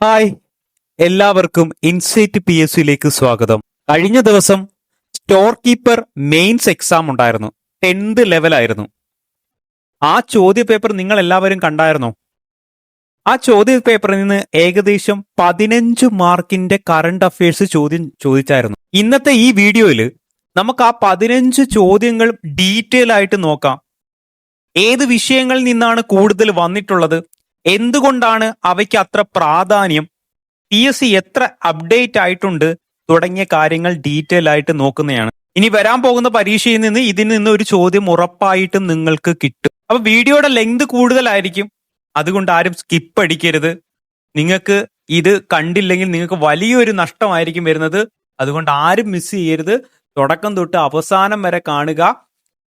Hi, എല്ലാവർക്കും insight P S സിയിലേക്ക് സ്വാഗതം. കഴിഞ്ഞ ദിവസം സ്റ്റോർ കീപ്പർ മെയിൻസ് എക്സാം ഉണ്ടായിരുന്നു. 10th ലെവലായിരുന്നു. ആ ചോദ്യ പേപ്പർ നിങ്ങൾ എല്ലാവരും കണ്ടായിരുന്നോ? ആ ചോദ്യ പേപ്പറിൽ നിന്ന് ഏകദേശം 15 മാർക്കിന്റെ കറണ്ട് അഫയേഴ്സ് ചോദ്യം ചോദിച്ചായിരുന്നു. ഇന്നത്തെ ഈ വീഡിയോയിൽ നമുക്ക് ആ 15 ചോദ്യങ്ങൾ ഡീറ്റെയിൽ ആയിട്ട് നോക്കാം. ഏത് വിഷയങ്ങളിൽ നിന്നാണ് കൂടുതൽ വന്നിട്ടുള്ളത്, എന്തുകൊണ്ടാണ് അവയ്ക്ക് അത്ര പ്രാധാന്യം, PSC എത്ര അപ്ഡേറ്റ് ആയിട്ടുണ്ട് തുടങ്ങിയ കാര്യങ്ങൾ ഡീറ്റെയിൽ ആയിട്ട് നോക്കുന്നതാണ്. ഇനി വരാൻ പോകുന്ന പരീക്ഷയിൽ നിന്ന് ഇതിൽ നിന്ന് ഒരു ചോദ്യം ഉറപ്പായിട്ടും നിങ്ങൾക്ക് കിട്ടും. അപ്പൊ വീഡിയോയുടെ ലെങ്ത് കൂടുതലായിരിക്കും, അതുകൊണ്ട് ആരും സ്കിപ്പ് അടിക്കരുത്. നിങ്ങൾക്ക് ഇത് കണ്ടില്ലെങ്കിൽ നിങ്ങൾക്ക് വലിയൊരു നഷ്ടമായിരിക്കും വരുന്നത്. അതുകൊണ്ട് ആരും മിസ് ചെയ്യരുത്. തുടക്കം തൊട്ട് അവസാനം വരെ കാണുക.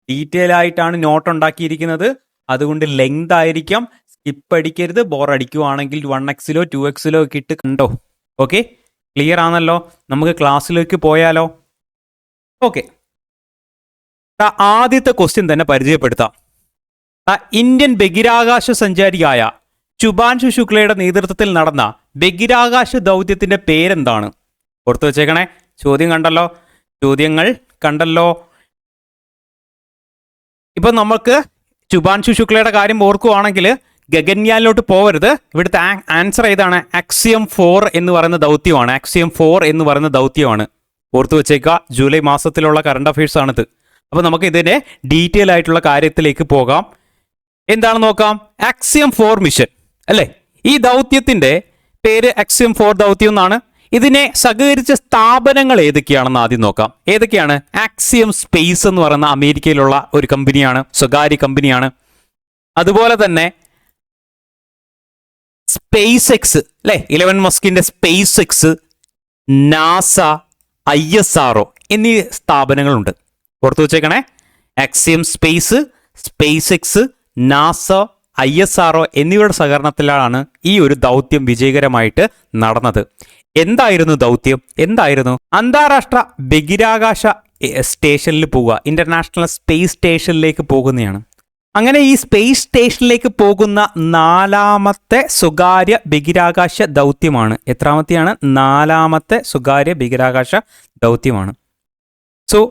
ഡീറ്റെയിൽ ആയിട്ടാണ് നോട്ട് ഉണ്ടാക്കിയിരിക്കുന്നത്, അതുകൊണ്ട് ലെങ്ത് ആയിരിക്കാം. സ്കിപ്പ് അടിക്കരുത്. ബോർ അടിക്കുവാണെങ്കിൽ 1x 2x ഒക്കെ ഇട്ട് കണ്ടോ. ഓക്കെ, ക്ലിയർ ആണല്ലോ? നമുക്ക് ക്ലാസ്സിലേക്ക് പോയാലോ? ഓക്കെ, ആദ്യത്തെ ക്വസ്റ്റ്യൻ തന്നെ പരിചയപ്പെടുത്താം. ഇന്ത്യൻ ബഹിരാകാശ സഞ്ചാരിയായ ശുഭാൻശു ശുക്ലയുടെ നേതൃത്വത്തിൽ നടന്ന ബഹിരാകാശ ദൗത്യത്തിന്റെ പേരെന്താണ്? ഓർത്തു വെച്ചേക്കണേ. ചോദ്യങ്ങൾ കണ്ടല്ലോ. ഇപ്പൊ നമുക്ക് ശുഭാൻശു ശുക്ലയുടെ കാര്യം ഓർക്കുവാണെങ്കിൽ ഗഗൻയാനിലോട്ട് പോകരുത്. ഇവിടുത്തെ ആൻസർ ഏതാണ്? ആക്സിയം 4 എന്ന് പറയുന്ന ദൗത്യമാണ്. ഓർത്തു വെച്ചേക്കുക. ജൂലൈ മാസത്തിലുള്ള കറണ്ട് അഫയേഴ്സ് ആണിത്. അപ്പോൾ നമുക്ക് ഇതിന്റെ ഡീറ്റെയിൽ ആയിട്ടുള്ള കാര്യത്തിലേക്ക് പോകാം. എന്താണ് നോക്കാം. ആക്സിയം 4 മിഷൻ അല്ലേ? ഈ ദൗത്യത്തിന്റെ പേര് ആക്സിയം 4 ദൗത്യം എന്നാണ്. ഇതിനെ സഹകരിച്ച സ്ഥാപനങ്ങൾ ഏതൊക്കെയാണെന്ന് ആദ്യം നോക്കാം. ഏതൊക്കെയാണ്? ആക്സിയം സ്പേസ് എന്ന് പറയുന്ന അമേരിക്കയിലുള്ള ഒരു കമ്പനിയാണ്, സ്വകാര്യ കമ്പനിയാണ്. അതുപോലെ തന്നെ സ്പേസ് എക്സ് അല്ലെ, ഇലവൻ മസ്കിന്റെ സ്പേസ് എക്സ്, നാസ, ISRO എന്നീ സ്ഥാപനങ്ങളുണ്ട്. ഓർത്തു വെച്ചേക്കണേ. Axiom space, SpaceX, NASA, ISRO എന്നിവയുടെ സഹകരണത്തിലാണ് ഈ ഒരു ദൗത്യം വിജയകരമായിട്ട് നടന്നത്. എന്തായിരുന്നു ദൗത്യം? അന്താരാഷ്ട്ര ബഹിരാകാശ സ്റ്റേഷനിൽ പോവുക, ഇന്റർനാഷണൽ സ്പേസ് സ്റ്റേഷനിലേക്ക് പോകുന്നതാണ്. അങ്ങനെ ഈ സ്പേസ് സ്റ്റേഷനിലേക്ക് പോകുന്ന 4ാമത്തെ സ്വകാര്യ ബഹിരാകാശ ദൗത്യമാണ്. എത്രാമത്തെയാണ്? 4ാമത്തെ സ്വകാര്യ ബഹിരാകാശ ദൗത്യമാണ്. സോ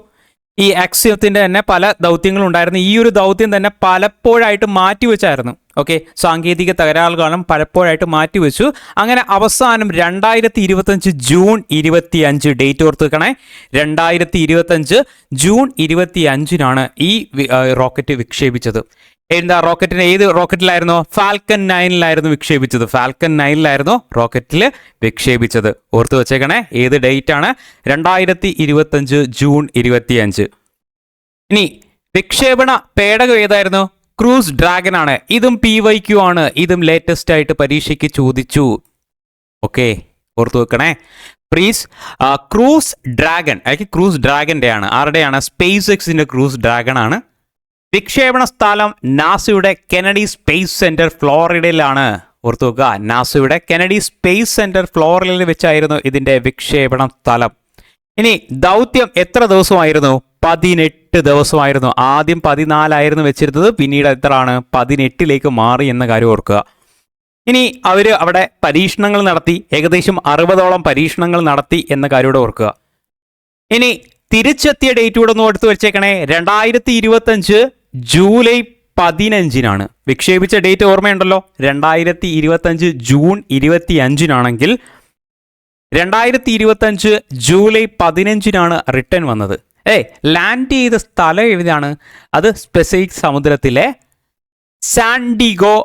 ഈ ആക്സിയത്തിന്റെ തന്നെ പല ദൗത്യങ്ങളും ഉണ്ടായിരുന്നു. ഈ ഒരു ദൗത്യം തന്നെ പലപ്പോഴായിട്ട് മാറ്റിവെച്ചായിരുന്നു. ഓക്കെ, സാങ്കേതിക തകരാറ് കാരണം പലപ്പോഴായിട്ട് മാറ്റിവെച്ചു. അങ്ങനെ അവസാനം 2025 ജൂൺ 25, ഡേറ്റ് ഓർത്ത് വെക്കണേ, 2025 ജൂൺ 25 ഈ റോക്കറ്റ് വിക്ഷേപിച്ചത്. ഏത് റോക്കറ്റിലായിരുന്നു? ഫാൽക്കൺ 9 വിക്ഷേപിച്ചത്. റോക്കറ്റിൽ വിക്ഷേപിച്ചത്. ഓർത്ത് വെച്ചേക്കണേ. ഏത് ഡേറ്റ് ആണ്? 2025 ജൂൺ 25. ഇനി വിക്ഷേപണ പേടകം ഏതായിരുന്നു? ക്രൂസ് ഡ്രാഗൺ ആണ്. ഇതും PYQ ആണ്. ഇതും ലേറ്റസ്റ്റ് ആയിട്ട് പരീക്ഷയ്ക്ക് ചോദിച്ചു. ഓക്കെ, ഓർത്തു വെക്കണേ. ക്രൂസ് ഡ്രാഗൺ ക്രൂസ് ഡ്രാഗന്റെ ആണ്. ആരുടെയാണ്? സ്പേസ് എക്സിന്റെ ക്രൂസ് ഡ്രാഗൺ ആണ്. വിക്ഷേപണ സ്ഥലം നാസയുടെ കെനഡി സ്പേസ് സെന്റർ ഫ്ലോറിഡയിലാണ്. ഓർത്തു വെക്കുക, നാസയുടെ കെനഡി സ്പേസ് സെന്റർ ഫ്ലോറിഡയിൽ വെച്ചായിരുന്നു ഇതിന്റെ വിക്ഷേപണ സ്ഥലം. ഇനി ദൗത്യം എത്ര ദിവസമായിരുന്നു? 18 ദിവസമായിരുന്നു. ആദ്യം 14 വെച്ചിരുന്നത്, പിന്നീട് എത്രയാണ്? 18 മാറി എന്ന കാര്യം ഓർക്കുക. ഇനി അവര് അവിടെ പരീക്ഷണങ്ങൾ നടത്തി, ഏകദേശം 60ഓളം പരീക്ഷണങ്ങൾ നടത്തി എന്ന കാര്യം ഓർക്കുക. ഇനി തിരിച്ചെത്തിയ ഡേറ്റ് കൂടെ ഒന്ന് എടുത്തു വെച്ചേക്കണേ. 2025 ജൂലൈ 15 വിക്ഷേപിച്ച ഡേറ്റ് ഓർമ്മയുണ്ടല്ലോ. 2025 ജൂൺ 25 2025 ജൂലൈ 15 റിട്ടേൺ വന്നത്. ലാൻഡ് ചെയ്ത സ്ഥലം എവിടെയാണ്? അത് പസഫിക് സമുദ്രത്തിലെ സാൻഡിഗോ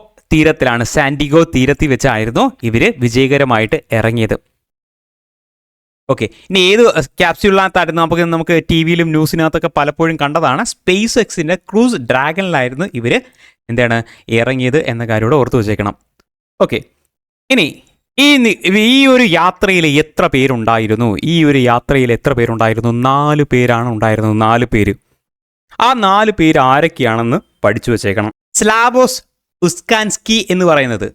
തീരത്തിൽ വെച്ചായിരുന്നു ഇവര് വിജയകരമായിട്ട് ഇറങ്ങിയത്. ഓക്കെ, ഇനി ഏത് ക്യാപ്സ്യൂളിനകത്തായിരുന്നു? നമുക്ക് TV-യിലും ന്യൂസിനകത്തൊക്കെ പലപ്പോഴും കണ്ടതാണ്. സ്പേസ് എക്സിന്റെ ക്രൂസ് ഡ്രാഗണിലായിരുന്നു ഇവര് ഇറങ്ങിയത് എന്ന കാര്യം കൂടെ ഓർത്തു വെച്ചേക്കണം. ഓക്കെ, ഇനി ഈ ഒരു യാത്രയിൽ എത്ര പേരുണ്ടായിരുന്നു? 4 പേരാണ് ഉണ്ടായിരുന്നത്. 4 പേര്. ആ 4 പേര് ആരൊക്കെയാണെന്ന് പഠിച്ചു വെച്ചേക്കണം. സ്ലാവോസ് ഉസ്കാൻസ്കി എന്ന് പറയുന്നത്,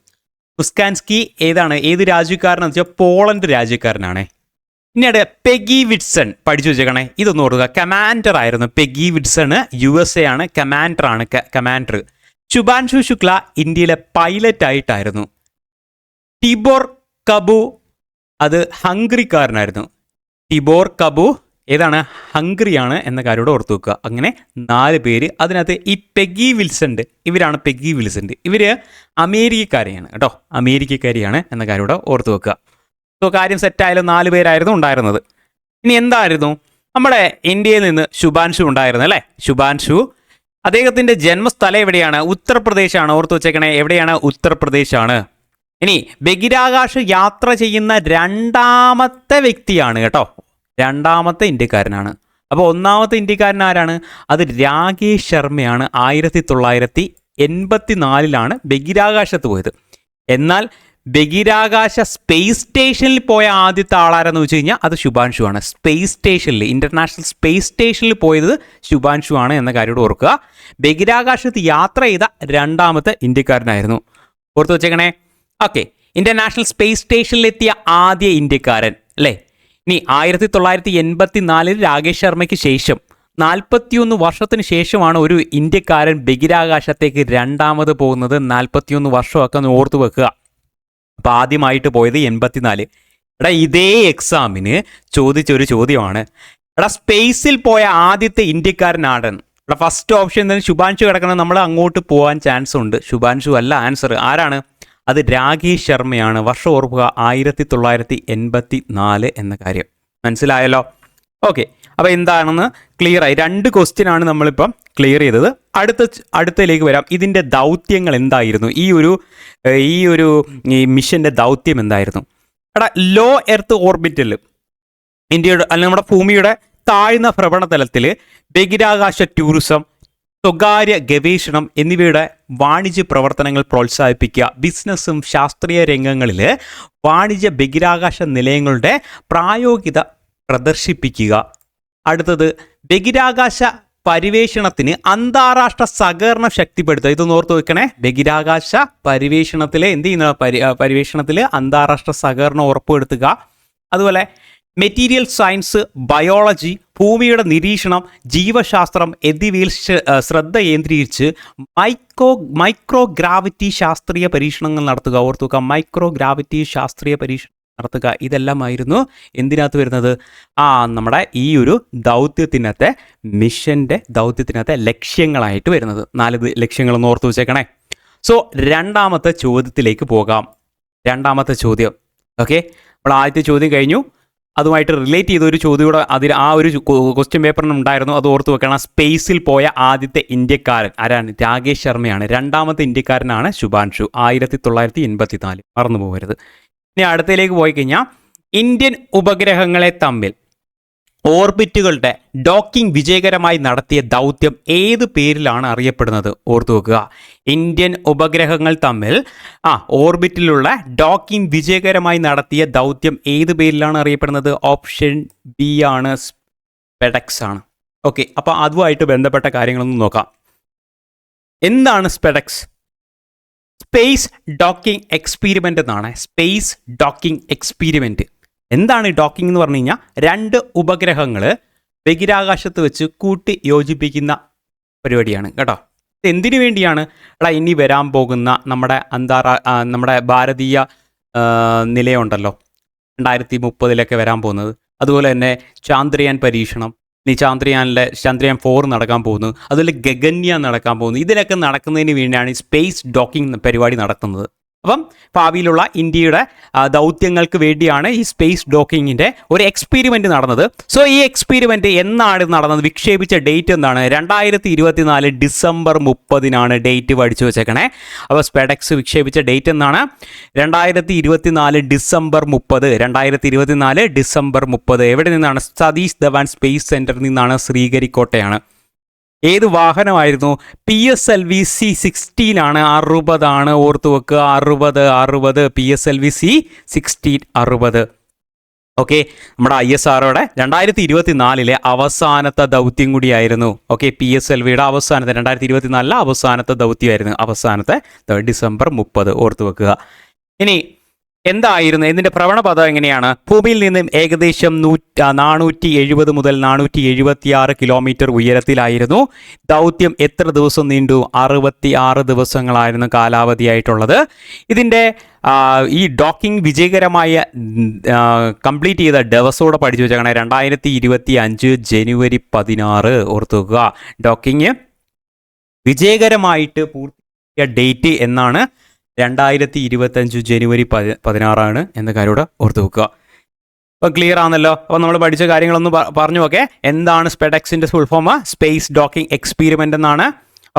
ഉസ്കാൻസ്കി ഏത് രാജ്യക്കാരനെന്ന് വെച്ചാൽ പോളണ്ട് രാജ്യക്കാരനാണ്. പിന്നീട് പെഗി വിറ്റ്സൺ പഠിച്ചു വെച്ചേക്കണേ. ഇതൊന്നും ഓർക്കുക. കമാൻഡർ ആയിരുന്നു പെഗി വിറ്റ്സൺ. USA ആണ്. കമാൻഡർ. ശുഭാൻശു ശുക്ല ഇന്ത്യയിലെ പൈലറ്റ് ആയിട്ടായിരുന്നു. ടിബോർ കബു അത് ഹംഗറിക്കാരനായിരുന്നു. ടിബോർ കബു ഏതാണ്? ഹംഗറിയാണ് എന്ന കാര്യം കൂടെ ഓർത്ത് വെക്കുക. അങ്ങനെ 4 പേര്. അതിനകത്ത് ഈ പെഗി വിൽസണ്ട്, ഇവരാണ് പെഗി വിൽസണ്ട്. ഇവർ അമേരിക്കക്കാരെയാണ് കേട്ടോ, അമേരിക്കക്കാരിയാണ് എന്ന കാര്യം കൂടെ ഓർത്ത് വെക്കുക. സോ കാര്യം സെറ്റായാലും 4 പേരായിരുന്നു ഉണ്ടായിരുന്നത്. ഇനി എന്തായിരുന്നു? നമ്മുടെ ഇന്ത്യയിൽ നിന്ന് ശുഭാൻഷു ഉണ്ടായിരുന്നു അല്ലേ? ശുഭാൻഷു അദ്ദേഹത്തിൻ്റെ ജന്മസ്ഥലം എവിടെയാണ്? ഉത്തർപ്രദേശാണ്. ഓർത്ത് വെച്ചേക്കണേ, എവിടെയാണ്? ഉത്തർപ്രദേശാണ്. ഇനി ബഹിരാകാശ യാത്ര ചെയ്യുന്ന 2ാമത്തെ വ്യക്തിയാണ് കേട്ടോ, 2ാമത്തെ ഇന്ത്യക്കാരനാണ്. അപ്പോൾ 1ാമത്തെ ഇന്ത്യക്കാരൻ ആരാണ്? അത് രാകേഷ് ശർമ്മയാണ്. 1984 ബഹിരാകാശത്ത് പോയത്. എന്നാൽ ബഹിരാകാശ സ്പേസ് സ്റ്റേഷനിൽ പോയ ആദ്യത്തെ ആളാരെന്ന് വെച്ച് കഴിഞ്ഞാൽ അത് ശുഭാൻഷു ആണ്. സ്പേസ് സ്റ്റേഷനിൽ, ഇന്റർനാഷണൽ സ്പേസ് സ്റ്റേഷനിൽ പോയത് ശുഭാൻഷു ആണ് എന്ന കാര്യം ഓർക്കുക. ബഹിരാകാശത്ത് യാത്ര ചെയ്ത 2ാമത്തെ ഇന്ത്യക്കാരനായിരുന്നു. ഓർത്ത് വെച്ചേക്കണേ. ഓക്കെ, ഇന്റർനാഷണൽ സ്പേസ് സ്റ്റേഷനിലെത്തിയ ആദ്യ ഇന്ത്യക്കാരൻ അല്ലേ? ഇനി 1984 രാകേഷ് ശർമ്മയ്ക്ക് ശേഷം 41 വർഷത്തിന് ശേഷമാണ് ഒരു ഇന്ത്യക്കാരൻ ബഹിരാകാശത്തേക്ക് 2ാമത് പോകുന്നത്. 41 വർഷമൊക്കെ ഒന്ന് ഓർത്തു വെക്കുക. അപ്പോൾ ആദ്യമായിട്ട് പോയത് 84. എടാ, ഇതേ എക്സാമിന് ചോദിച്ചൊരു ചോദ്യമാണ്. എടാ, സ്പേസിൽ പോയ ആദ്യത്തെ ഇന്ത്യക്കാരൻ ആരാണ്? എടാ, ഫസ്റ്റ് ഓപ്ഷൻ തന്നെ ശുഭാൻഷു കിടക്കണം. നമ്മൾ അങ്ങോട്ട് പോകാൻ ചാൻസ് ഉണ്ട്. ശുഭാൻഷു അല്ല ആൻസർ. ആരാണ്? അത് രാകേഷ് ശർമ്മയാണ്. വർഷം ഓർക്കുക, 1984 എന്ന കാര്യം. മനസ്സിലായല്ലോ? ഓക്കെ, അപ്പോൾ എന്താണെന്ന് ക്ലിയർ ആയി. 2 ക്വസ്റ്റ്യനാണ് നമ്മളിപ്പം ക്ലിയർ ചെയ്തത്. അടുത്തതിലേക്ക് വരാം. ഇതിൻ്റെ ദൗത്യങ്ങൾ എന്തായിരുന്നു? ഈ മിഷൻ്റെ ദൗത്യം എന്തായിരുന്നു? എടാ, ലോ എർത്ത് ഓർബിറ്റിൽ ഇന്ത്യയുടെ അല്ലെങ്കിൽ നമ്മുടെ ഭൂമിയുടെ താഴ്ന്ന ഭ്രമണതലത്തിൽ ബഹിരാകാശ ടൂറിസം, സ്വകാര്യ ഗവേഷണം എന്നിവയുടെ വാണിജ്യ പ്രവർത്തനങ്ങൾ പ്രോത്സാഹിപ്പിക്കുക. ബിസിനസ്സും ശാസ്ത്രീയ രംഗങ്ങളിൽ വാണിജ്യ ബഹിരാകാശ നിലയങ്ങളുടെ പ്രായോഗികത പ്രദർശിപ്പിക്കുക. അടുത്തത് ബഹിരാകാശ പരിവേഷണത്തിന് അന്താരാഷ്ട്ര സഹകരണം ശക്തിപ്പെടുത്തുക. ഇതൊന്ന് ഓർത്ത് വെക്കണേ. ബഹിരാകാശ പരിവേഷണത്തിൽ എന്ത് ചെയ്യുന്ന പരിവേഷണത്തിൽ അന്താരാഷ്ട്ര സഹകരണം ഉറപ്പുവരുത്തുക. അതുപോലെ മെറ്റീരിയൽ സയൻസ്, ബയോളജി, ഭൂമിയുടെ നിരീക്ഷണം, ജീവശാസ്ത്രം എന്നിവയിൽ ശ്രദ്ധ കേന്ദ്രീകരിച്ച് മൈക്രോഗ്രാവിറ്റി ശാസ്ത്രീയ പരീക്ഷണങ്ങൾ നടത്തുക. ഓർത്തുക, മൈക്രോഗ്രാവിറ്റി ശാസ്ത്രീയ പരീക്ഷണം നടത്തുക. ഇതെല്ലാമായിരുന്നു എന്തിനകത്ത് വരുന്നത്? നമ്മുടെ ഈ ഒരു ദൗത്യത്തിനകത്തെ, മിഷൻ്റെ ദൗത്യത്തിനകത്തെ ലക്ഷ്യങ്ങളായിട്ട് വരുന്നത്. 4 ലക്ഷ്യങ്ങളൊന്ന് ഓർത്ത് വെച്ചേക്കണേ. സോ 2ാമത്തെ ചോദ്യത്തിലേക്ക് പോകാം. 2ാമത്തെ ചോദ്യം. ഓക്കെ, നമ്മൾ ആദ്യത്തെ ചോദ്യം കഴിഞ്ഞു. അതുമായിട്ട് റിലേറ്റ് ചെയ്ത ഒരു ചോദ്യം കൂടെ ആ ഒരു ക്വസ്റ്റ്യൻ പേപ്പറിന് ഉണ്ടായിരുന്നു. അത് ഓർത്ത് വെക്കണം. സ്പേസിൽ പോയ ആദ്യത്തെ ഇന്ത്യക്കാരൻ ആരാണ്? രാകേഷ് ശർമ്മയാണ്. 2ാമത്തെ ഇന്ത്യക്കാരനാണ് ശുഭാൻഷു. 1984. മറന്നു പോകരുത്. ഇനി അടുത്തതിലേക്ക് പോയി കഴിഞ്ഞാൽ ഇന്ത്യൻ ഉപഗ്രഹങ്ങളെ തമ്മിൽ ഓർബിറ്റുകളുടെ ഡോക്കിംഗ് വിജയകരമായി നടത്തിയ ദൗത്യം ഏത് പേരിലാണ് അറിയപ്പെടുന്നത്? ഓർത്തു വെക്കുക. ഇന്ത്യൻ ഉപഗ്രഹങ്ങൾ തമ്മിൽ ഓർബിറ്റിലുള്ള ഡോക്കിംഗ് വിജയകരമായി നടത്തിയ ദൗത്യം ഏത് പേരിലാണ് അറിയപ്പെടുന്നത്? ഓപ്ഷൻ ബി ആണ്, സ്പെഡക്സ് ആണ്. ഓക്കെ, അപ്പോൾ അതുമായിട്ട് ബന്ധപ്പെട്ട കാര്യങ്ങളൊന്നും നോക്കാം. എന്താണ് സ്പെഡക്സ്? സ്പേസ് ഡോക്കിംഗ് എക്സ്പീരിമെൻ്റ് എന്നാണ്. Space docking experiment. എന്താണ് ഡോക്കിംഗ് എന്ന് പറഞ്ഞു കഴിഞ്ഞാൽ? 2 ഉപഗ്രഹങ്ങൾ ബഹിരാകാശത്ത് വെച്ച് കൂട്ടി യോജിപ്പിക്കുന്ന പരിപാടിയാണ് കേട്ടോ. എന്തിനു വേണ്ടിയാണ്? ഇനി വരാൻ പോകുന്ന നമ്മുടെ ഭാരതീയ നിലയമുണ്ടല്ലോ, 2030 വരാൻ പോകുന്നത്. അതുപോലെ തന്നെ ചാന്ദ്രയാൻ പരീക്ഷണം, ചന്ദ്രയാൻ 4 നടക്കാൻ പോകുന്നു. അതുപോലെ ഗഗൻയാൻ നടക്കാൻ പോകുന്നു. ഇതിലൊക്കെ നടക്കുന്നതിന് വേണ്ടിയാണ് ഈ സ്പേസ് ഡോക്കിംഗ് പരിപാടി നടത്തുന്നത്. അപ്പം ഭാവിയിലുള്ള ഇന്ത്യയുടെ ദൗത്യങ്ങൾക്ക് വേണ്ടിയാണ് ഈ സ്പേസ് ഡോക്കിങ്ങിൻ്റെ ഒരു എക്സ്പെരിമെൻ്റ് നടന്നത്. സോ ഈ എക്സ്പെരിമെൻ്റ് എന്നാണ് നടന്നത്? വിക്ഷേപിച്ച ഡേറ്റ് എന്താണ്? 2024 ഡിസംബർ 30 ഡേറ്റ് പഠിച്ചു വെച്ചേക്കണേ. അപ്പോൾ സ്പെഡക്സ് വിക്ഷേപിച്ച ഡേറ്റ് എന്നാണ്? 2024 ഡിസംബർ 30. 2024 ഡിസംബർ 30. എവിടെ നിന്നാണ്? സതീഷ് ധവാൻ സ്പേസ് സെൻറ്ററിൽ നിന്നാണ്. ശ്രീഹരിക്കോട്ടയാണ്. ഏത് വാഹനമായിരുന്നു? PSLV C-16 ആണ്. 60 ആണ്. ഓർത്ത് വെക്കുക, 60 PSLV C-16 60. ഓക്കെ, നമ്മുടെ ISROയുടെ 2024 അവസാനത്തെ ദൗത്യം കൂടിയായിരുന്നു. ഓക്കെ, PSLVയുടെ അവസാനത്തെ 2024 അവസാനത്തെ ദൗത്യമായിരുന്നു. അവസാനത്തെ ഡിസംബർ 30 ഓർത്ത് വെക്കുക. ഇനി എന്തായിരുന്നു ഇതിന്റെ ഭ്രമണപഥം എങ്ങനെയാണ്? ഭൂമിയിൽ നിന്നും ഏകദേശം 470 മുതൽ 476 കിലോമീറ്റർ ഉയരത്തിലായിരുന്നു. ദൗത്യം എത്ര ദിവസം നീണ്ടു? 66 ദിവസങ്ങളായിരുന്നു കാലാവധിയായിട്ടുള്ളത്. ഇതിന്റെ ഈ ഡോക്കിംഗ് വിജയകരമായ കംപ്ലീറ്റ് ചെയ്ത ദിവസത്തോടെ പഠിച്ചു വെച്ചേക്കണേ 2025 ജനുവരി 16. ഓർത്തു വെക്കുക, ഡോക്കിംഗ് വിജയകരമായിട്ട് പൂർത്തിയാക്കിയ ഡേറ്റ് എന്നാണ് 2025 ജനുവരി 16 എന്ന കാര്യം കൂടെ ഓർത്ത് വെക്കുക. അപ്പോൾ ക്ലിയർ ആണല്ലോ. അപ്പോൾ നമ്മൾ പഠിച്ച കാര്യങ്ങളൊന്ന് പറഞ്ഞു. ഓക്കെ, എന്താണ് സ്പെഡെക്സിന്റെ full form? Space docking experiment എന്നാണ്.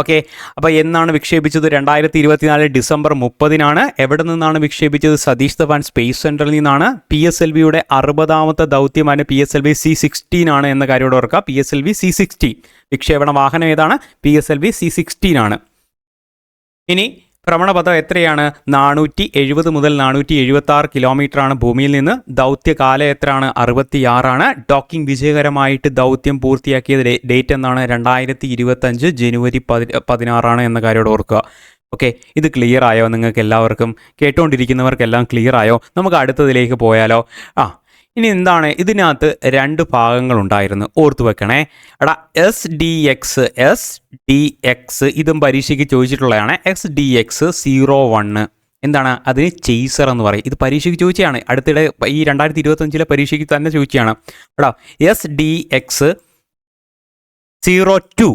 ഓക്കെ, അപ്പോൾ എന്നാണ് വിക്ഷേപിച്ചത്? 2024 ഡിസംബർ 30 എവിടെ നിന്നാണ് വിക്ഷേപിച്ചത്? സതീഷ് ധവാൻ സ്പേസ് സെന്ററിൽ നിന്നാണ്. PSLVയുടെ 60ാമത്തെ ദൗത്യമാണ് PSLV C-16 എന്ന കാര്യം കൂടെ ഓർക്കുക. PSLV C-16 വിക്ഷേപണ വാഹനം ഏതാണ്? PSLV C-16 ഇനി ഭ്രമണപഥം എത്രയാണ്? 470 മുതൽ 476 കിലോമീറ്ററാണ് ഭൂമിയിൽ നിന്ന്. ദൗത്യകാലം എത്രയാണ്? 66. ഡോക്കിംഗ് വിജയകരമായിട്ട് ദൗത്യം പൂർത്തിയാക്കിയ ഡേറ്റ് എന്നാണ്? 2025 ജനുവരി 16 എന്ന കാര്യം ഓർക്കുക. ഓക്കെ, ഇത് ക്ലിയർ ആയോ നിങ്ങൾക്ക് എല്ലാവർക്കും? കേട്ടുകൊണ്ടിരിക്കുന്നവർക്കെല്ലാം ക്ലിയർ ആയോ? നമുക്ക് അടുത്തതിലേക്ക് പോയാലോ? ഇനി എന്താണ് ഇതിനകത്ത് 2 ഭാഗങ്ങളുണ്ടായിരുന്നു, ഓർത്തു വെക്കണേ. SDX ഇതും പരീക്ഷയ്ക്ക് ചോദിച്ചിട്ടുള്ളതാണ്. SDX 01 എന്താണ്? അതിന് ചേസർ എന്ന് പറയും. ഇത് പരീക്ഷയ്ക്ക് ചോദിച്ചതാണ്, അടുത്തിടെ ഈ 2025 പരീക്ഷയ്ക്ക് തന്നെ ചോദിച്ചതാണ്. SDX 02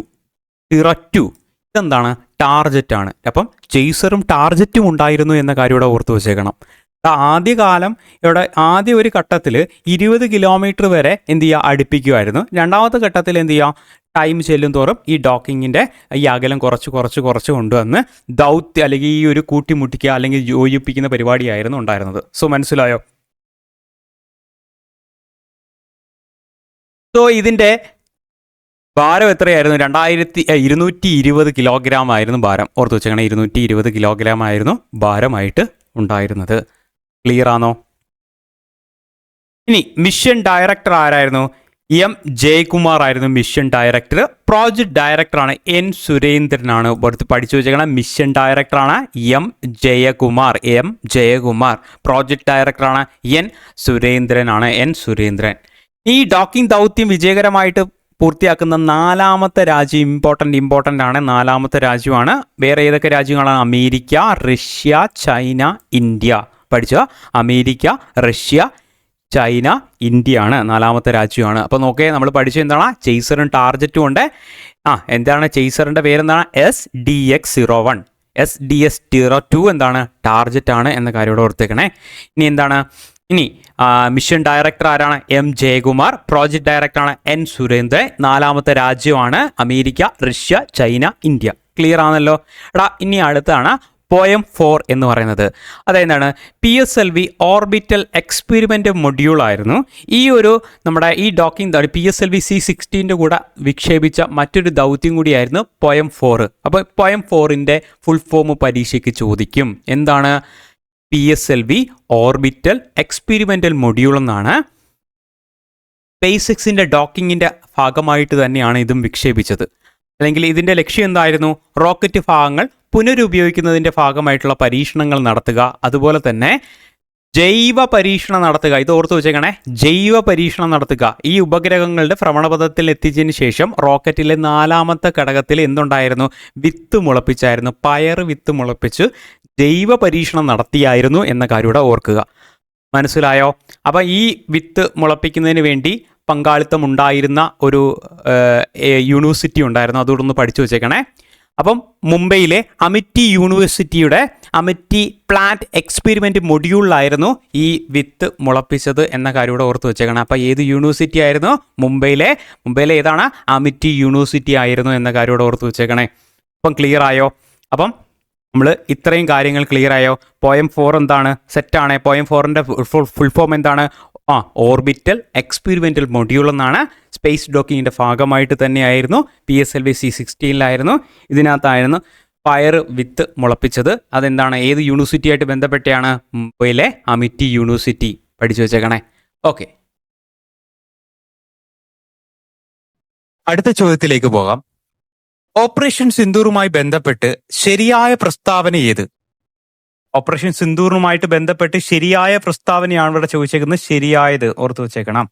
ഇതെന്താണ്? ടാർജറ്റാണ്. അപ്പം ചേസറും ടാർജറ്റും ഉണ്ടായിരുന്നു എന്ന കാര്യം ഇവിടെ ഓർത്ത് വെച്ചേക്കണം. ആദ്യകാലം ഇവിടെ ആദ്യ ഒരു ഘട്ടത്തിൽ 20 കിലോമീറ്റർ വരെ എന്ത് ചെയ്യുക? അടുപ്പിക്കുമായിരുന്നു. രണ്ടാമത്തെ ഘട്ടത്തിൽ എന്ത് ചെയ്യുക? ടൈം ചെല്ലും തോറും ഈ ഡോക്കിങ്ങിൻ്റെ ഈ അകലം കുറച്ച് കൊണ്ടുവന്ന് ദൗത്യം അല്ലെങ്കിൽ ഈ ഒരു കൂട്ടിമുട്ടിക്കുക അല്ലെങ്കിൽ യോജിപ്പിക്കുന്ന പരിപാടിയായിരുന്നു ഉണ്ടായിരുന്നത്. സോ മനസ്സിലായോ? സോ ഇതിൻ്റെ ഭാരം എത്രയായിരുന്നു? 220 കിലോഗ്രാം ആയിരുന്നു ഭാരം. ഓർത്ത് വെച്ചേക്കണം, 220 കിലോഗ്രാം ആയിരുന്നു ഭാരമായിട്ട് ഉണ്ടായിരുന്നത്. ക്ലിയർ ആണോ? ഇനി മിഷൻ ഡയറക്ടർ ആരായിരുന്നു? M ജയകുമാർ ആയിരുന്നു മിഷൻ ഡയറക്ടർ. പ്രോജക്ട് ഡയറക്ടറാണ് N സുരേന്ദ്രനാണ്. പഠിച്ചു വെച്ചേക്കണം, മിഷൻ ഡയറക്ടറാണ് M ജയകുമാർ. പ്രോജക്ട് ഡയറക്ടറാണ് N സുരേന്ദ്രൻ. ഈ ഡോക്കിംഗ് ദൗത്യം വിജയകരമായിട്ട് പൂർത്തിയാക്കുന്ന 4ാമത്തെ രാജ്യം ഇമ്പോർട്ടൻ്റ് ആണ്. 4ാമത്തെ രാജ്യമാണ്. വേറെ ഏതൊക്കെ രാജ്യങ്ങളാണ്? America, Russia, China, India. പഠിച്ചോ, അമേരിക്ക, റഷ്യ, ചൈന, ഇന്ത്യ ആണ് 4ാമത്തെ രാജ്യമാണ്. അപ്പോൾ നോക്കിയേ, നമ്മൾ പഠിച്ചത് എന്താണ്? ചേസറും ടാർജറ്റും ഉണ്ട്. എന്താണ് ചേസറിൻ്റെ പേരെന്താണ്? SDX 01. SDS 02 എന്താണ്? ടാർജറ്റ് ആണ് എന്ന കാര്യം ഇവിടെ ഓർത്തേക്കണേ. ഇനി എന്താണ്? ഇനി മിഷൻ ഡയറക്ടർ ആരാണ്? M ജയകുമാർ. പ്രോജക്ട് ഡയറക്ടറാണ് N സുരേന്ദ്രൻ. 4ാമത്തെ രാജ്യമാണ് America, Russia, China, India. Clear ആണല്ലോ. ഇനി അടുത്താണ് പോയം 4 എന്ന് പറയുന്നത്. അതെന്താണ്? PSLV ഓർബിറ്റൽ എക്സ്പെരിമെൻ്റ് മൊഡ്യൂൾ ആയിരുന്നു. ഈ ഒരു നമ്മുടെ ഈ ഡോക്കിംഗ് PSLV C-16 കൂടെ വിക്ഷേപിച്ച മറ്റൊരു ദൗത്യം കൂടിയായിരുന്നു പോയം 4. അപ്പോൾ പോയം 4ൻ്റെ ഫുൾ ഫോം പരീക്ഷയ്ക്ക് ചോദിക്കും. എന്താണ്? PSLV ഓർബിറ്റൽ എക്സ്പെരിമെൻ്റൽ മൊഡ്യൂൾ എന്നാണ്. SpaceXന്റെ ഡോക്കിങ്ങിൻ്റെ ഭാഗമായിട്ട് തന്നെയാണ് ഇതും വിക്ഷേപിച്ചത്. അല്ലെങ്കിൽ ഇതിൻ്റെ ലക്ഷ്യം എന്തായിരുന്നു? റോക്കറ്റ് ഭാഗങ്ങൾ പുനരുപയോഗിക്കുന്നതിൻ്റെ ഭാഗമായിട്ടുള്ള പരീക്ഷണങ്ങൾ നടത്തുക, അതുപോലെ തന്നെ ജൈവ പരീക്ഷണം നടത്തുക. ഇത് ഓർത്ത് വെച്ചേക്കണേ, ജൈവ പരീക്ഷണം നടത്തുക. ഈ ഉപഗ്രഹങ്ങളുടെ ഭ്രമണപഥത്തിൽ എത്തിച്ചതിന് ശേഷം റോക്കറ്റിലെ 4ാമത്തെ ഘടകത്തിൽ എന്തുണ്ടായിരുന്നു? വിത്ത് മുളപ്പിച്ചായിരുന്നു. പയർ വിത്ത് മുളപ്പിച്ച് ജൈവ പരീക്ഷണം നടത്തിയായിരുന്നു എന്ന കാര്യം കൂടെ ഓർക്കുക. മനസ്സിലായോ? അപ്പോൾ ഈ വിത്ത് മുളപ്പിക്കുന്നതിന് വേണ്ടി പങ്കാളിത്തം ഉണ്ടായിരുന്ന ഒരു യൂണിവേഴ്സിറ്റി ഉണ്ടായിരുന്നു. അതുകൊണ്ടൊന്ന് പഠിച്ചു വെച്ചേക്കണേ. അപ്പം മുംബൈയിലെ അമിറ്റി യൂണിവേഴ്സിറ്റിയുടെ അമിറ്റി പ്ലാന്റ് എക്സ്പെരിമെൻറ്റ് മൊഡ്യൂളിലായിരുന്നു ഈ വിത്ത് മുളപ്പിച്ചത് എന്ന കാര്യം കൂടെ ഓർത്ത് വെച്ചേക്കണം. അപ്പോൾ ഏത് യൂണിവേഴ്സിറ്റി ആയിരുന്നു? മുംബൈയിലെ ഏതാണ്? അമിറ്റി യൂണിവേഴ്സിറ്റി ആയിരുന്നു എന്ന കാര്യം കൂടെ ഓർത്ത് വെച്ചേക്കണേ. അപ്പം ക്ലിയർ ആയോ? അപ്പം നമ്മൾ ഇത്രയും കാര്യങ്ങൾ ക്ലിയർ ആയോ? പോയം 4 എന്താണ്? സെറ്റാണ്. പോയം 4ൻ്റെ ഫുൾ ഫോം എന്താണ്? ഓർബിറ്റൽ എക്സ്പെരിമെൻ്റൽ മൊഡ്യൂൾ എന്നാണ്. സ്പേസ് ഡോക്കിങ്ങിൻ്റെ ഭാഗമായിട്ട് തന്നെയായിരുന്നു. PSLV C-16 ഇതിനകത്തായിരുന്നു പയർ വിത്ത് മുളപ്പിച്ചത്. അതെന്താണ്? ഏത് യൂണിവേഴ്സിറ്റി ആയിട്ട് ബന്ധപ്പെട്ടാണ്? മുംബൈയിലെ അമിറ്റി യൂണിവേഴ്സിറ്റി. പഠിച്ചു വെച്ചേക്കണേ. ഓക്കെ, അടുത്ത ചോദ്യത്തിലേക്ക് പോകാം. ഓപ്പറേഷൻ സിന്ദൂറുമായി ബന്ധപ്പെട്ട് ശരിയായ പ്രസ്താവന ഏത്? ഓപ്പറേഷൻ സിന്ദൂറുമായിട്ട് ബന്ധപ്പെട്ട് ശരിയായ പ്രസ്താവനയാണ് ഇവിടെ ചോദിച്ചേക്കുന്നത്. ശരിയായത് ഓർത്തു വെച്ചേക്കണം.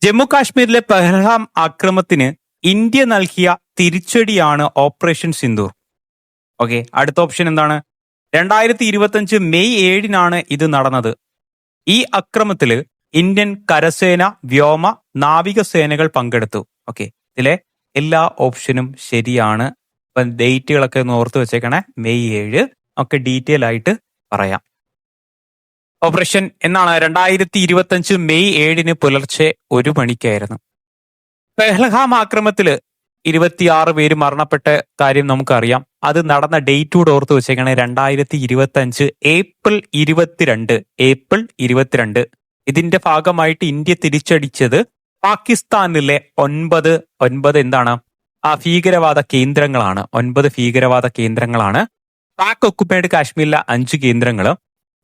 ജമ്മു കാശ്മീരിലെ പെഹൽഗാം ആക്രമണത്തിന് ഇന്ത്യ നൽകിയ തിരിച്ചടിയാണ് ഓപ്പറേഷൻ സിന്ദൂർ. ഓക്കെ, അടുത്ത ഓപ്ഷൻ എന്താണ്? 2025 മെയ് 7 ഇത് നടന്നത്. ഈ അക്രമത്തില് ഇന്ത്യൻ കരസേന, വ്യോമ, നാവികസേനകൾ പങ്കെടുത്തു. ഓക്കെ, ഇതിലെ എല്ലാ ഓപ്ഷനും ശരിയാണ്. ഇപ്പം ഡേറ്റുകളൊക്കെ ഒന്ന് ഓർത്ത് വെച്ചേക്കണേ. മെയ് 7 ഒക്കെ ഡീറ്റെയിൽ ആയിട്ട് പറയാം. ഓപ്പറേഷൻ എന്നാണ് 2025 മെയ് 7 പുലർച്ചെ 1 മണിക്കായിരുന്നു. പെഹൽഗാം ആക്രമണത്തില് 26 പേര് മരണപ്പെട്ട കാര്യം നമുക്കറിയാം. അത് നടന്ന ഡേറ്റ് കൂടെ ഓർത്ത് വെച്ചേക്കണേ. 2025 ഏപ്രിൽ 22. ഇതിന്റെ ഭാഗമായിട്ട് ഇന്ത്യ തിരിച്ചടിച്ചത് പാകിസ്ഥാനിലെ 9 എന്താണ് ഭീകരവാദ കേന്ദ്രങ്ങളാണ്. 9 ഭീകരവാദ കേന്ദ്രങ്ങളാണ്. പാക് ഒക്കുപ്പൈഡ് കാശ്മീരിലെ 5 കേന്ദ്രങ്ങളും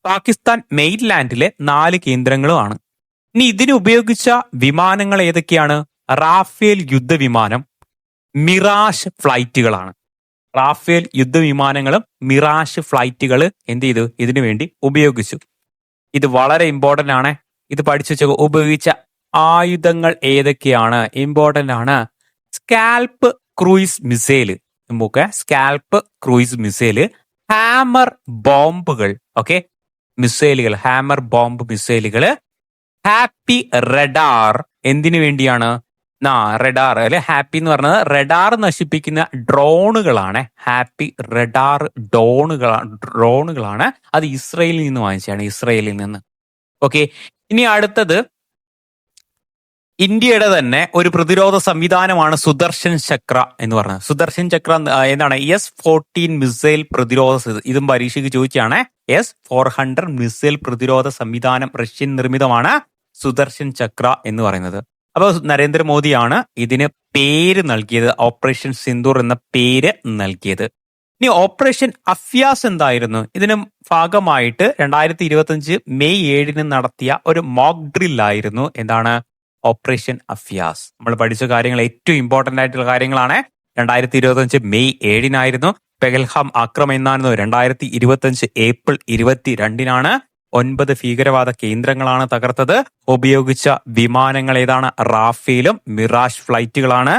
പാകിസ്ഥാൻ മെയിൻലാൻഡിലെ 4 കേന്ദ്രങ്ങളുമാണ്. ഇനി ഇതിന് ഉപയോഗിച്ച വിമാനങ്ങൾ ഏതൊക്കെയാണ്? റാഫേൽ യുദ്ധവിമാനം, മിറാഷ് ഫ്ലൈറ്റുകളാണ്. റാഫേൽ യുദ്ധവിമാനങ്ങളും മിറാഷ് ഫ്ലൈറ്റുകൾ എന്ത് ചെയ്തു? ഇതിനു വേണ്ടി ഉപയോഗിച്ചു. ഇത് വളരെ ഇമ്പോർട്ടന്റ് ആണ്. ഇത് പഠിച്ചു വെച്ച ഉപയോഗിച്ച ആയുധങ്ങൾ ഏതൊക്കെയാണ്? ഇമ്പോർട്ടന്റ് ആണ്. Scalp cruise missile, scalp cruise missile, hammer ബോംബുകൾ, ഓക്കെ, മിസൈലുകൾ, ഹാമർ ബോംബ് മിസൈലുകള്, ഹാപ്പി റഡാർ. എന്തിനു വേണ്ടിയാണ്? റഡാർ അല്ലെ, ഹാപ്പി എന്ന് പറഞ്ഞത് റഡാർ നശിപ്പിക്കുന്ന ഡ്രോണുകളാണ്. Happy radar ഡ്രോണുകളാണ്. അത് ഇസ്രയേലിൽ നിന്ന് വാങ്ങിച്ചാണ്, ഇസ്രയേലിൽ നിന്ന്. ഓക്കെ, ഇനി അടുത്തത് ഇന്ത്യയുടെ തന്നെ ഒരു പ്രതിരോധ സംവിധാനമാണ് സുദർശൻ ചക്ര എന്ന് പറയുന്നത്. സുദർശൻ ചക്ര എന്താണ്? S-14 മിസൈൽ പ്രതിരോധ, ഇതും പരീക്ഷയ്ക്ക് ചോദിച്ചാണ്. S-400 മിസൈൽ പ്രതിരോധ സംവിധാനം റഷ്യൻ നിർമ്മിതമാണ് സുദർശൻ ചക്ര എന്ന് പറയുന്നത്. അപ്പോൾ നരേന്ദ്രമോദിയാണ് ഇതിന് പേര് നൽകിയത്, ഓപ്പറേഷൻ സിന്ദൂർ എന്ന പേര് നൽകിയത്. ഇനി ഓപ്പറേഷൻ അഫ്യാസ് എന്തായിരുന്നു? ഇതിന് ഭാഗമായിട്ട് 2025 മെയ് 7 നടത്തിയ ഒരു മോക്ക് ഡ്രില്ലായിരുന്നു എന്താണ്? ഓപ്പറേഷൻ അഫ്യാസ്. നമ്മൾ പഠിച്ച കാര്യങ്ങൾ ഏറ്റവും ഇമ്പോർട്ടന്റ് ആയിട്ടുള്ള കാര്യങ്ങളാണ്. 2025 മെയ് 7 പെഹൽഗാം ആക്രമണം എന്നായിരുന്നു. 2025 ഏപ്രിൽ 22 9 ഭീകരവാദ കേന്ദ്രങ്ങളാണ് തകർത്തത്. ഉപയോഗിച്ച വിമാനങ്ങൾ ഏതാണ്? റാഫേലും മിറാഷ് ഫ്ലൈറ്റുകളാണ്.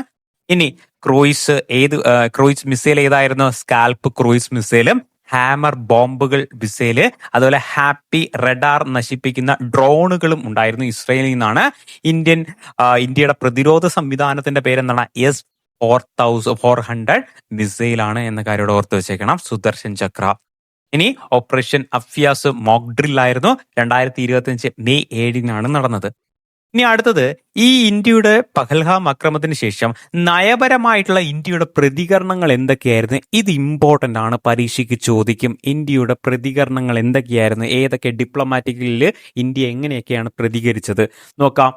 ഇനി ക്രൂയിസ് മിസൈൽ ഏതായിരുന്നു? സ്കാൽപ്പ് ക്രൂയിസ് മിസൈലും ഹാമർ ബോംബുകൾ മിസൈല്, അതുപോലെ ഹാപ്പി റഡാർ നശിപ്പിക്കുന്ന ഡ്രോണുകളും ഉണ്ടായിരുന്നു. ഇസ്രയേലിൽ നിന്നാണ്. ഇന്ത്യയുടെ പ്രതിരോധ സംവിധാനത്തിന്റെ പേരെന്താണ്? S-400 മിസൈലാണ് എന്ന കാര്യം ഓർത്ത് വെച്ചേക്കണം. സുദർശൻ ചക്ര. ഇനി ഓപ്പറേഷൻ അഫ്യാസ് മോക്ക് ഡ്രില്ലായിരുന്നു. 2025 മെയ് 7 നടന്നത്. ഇനി അടുത്തത്, ഈ ഇന്ത്യയുടെ പഹൽഗാം ആക്രമണത്തിന് ശേഷം നയപരമായിട്ടുള്ള ഇന്ത്യയുടെ പ്രതികരണങ്ങൾ എന്തൊക്കെയായിരുന്നു? ഇത് ഇമ്പോർട്ടന്റ് ആണ്, പരീക്ഷയ്ക്ക് ചോദിക്കും. ഇന്ത്യയുടെ പ്രതികരണങ്ങൾ എന്തൊക്കെയായിരുന്നു? ഏതൊക്കെ ഡിപ്ലോമാറ്റിക്കലിൽ ഇന്ത്യ എങ്ങനെയൊക്കെയാണ് പ്രതികരിച്ചത് നോക്കാം.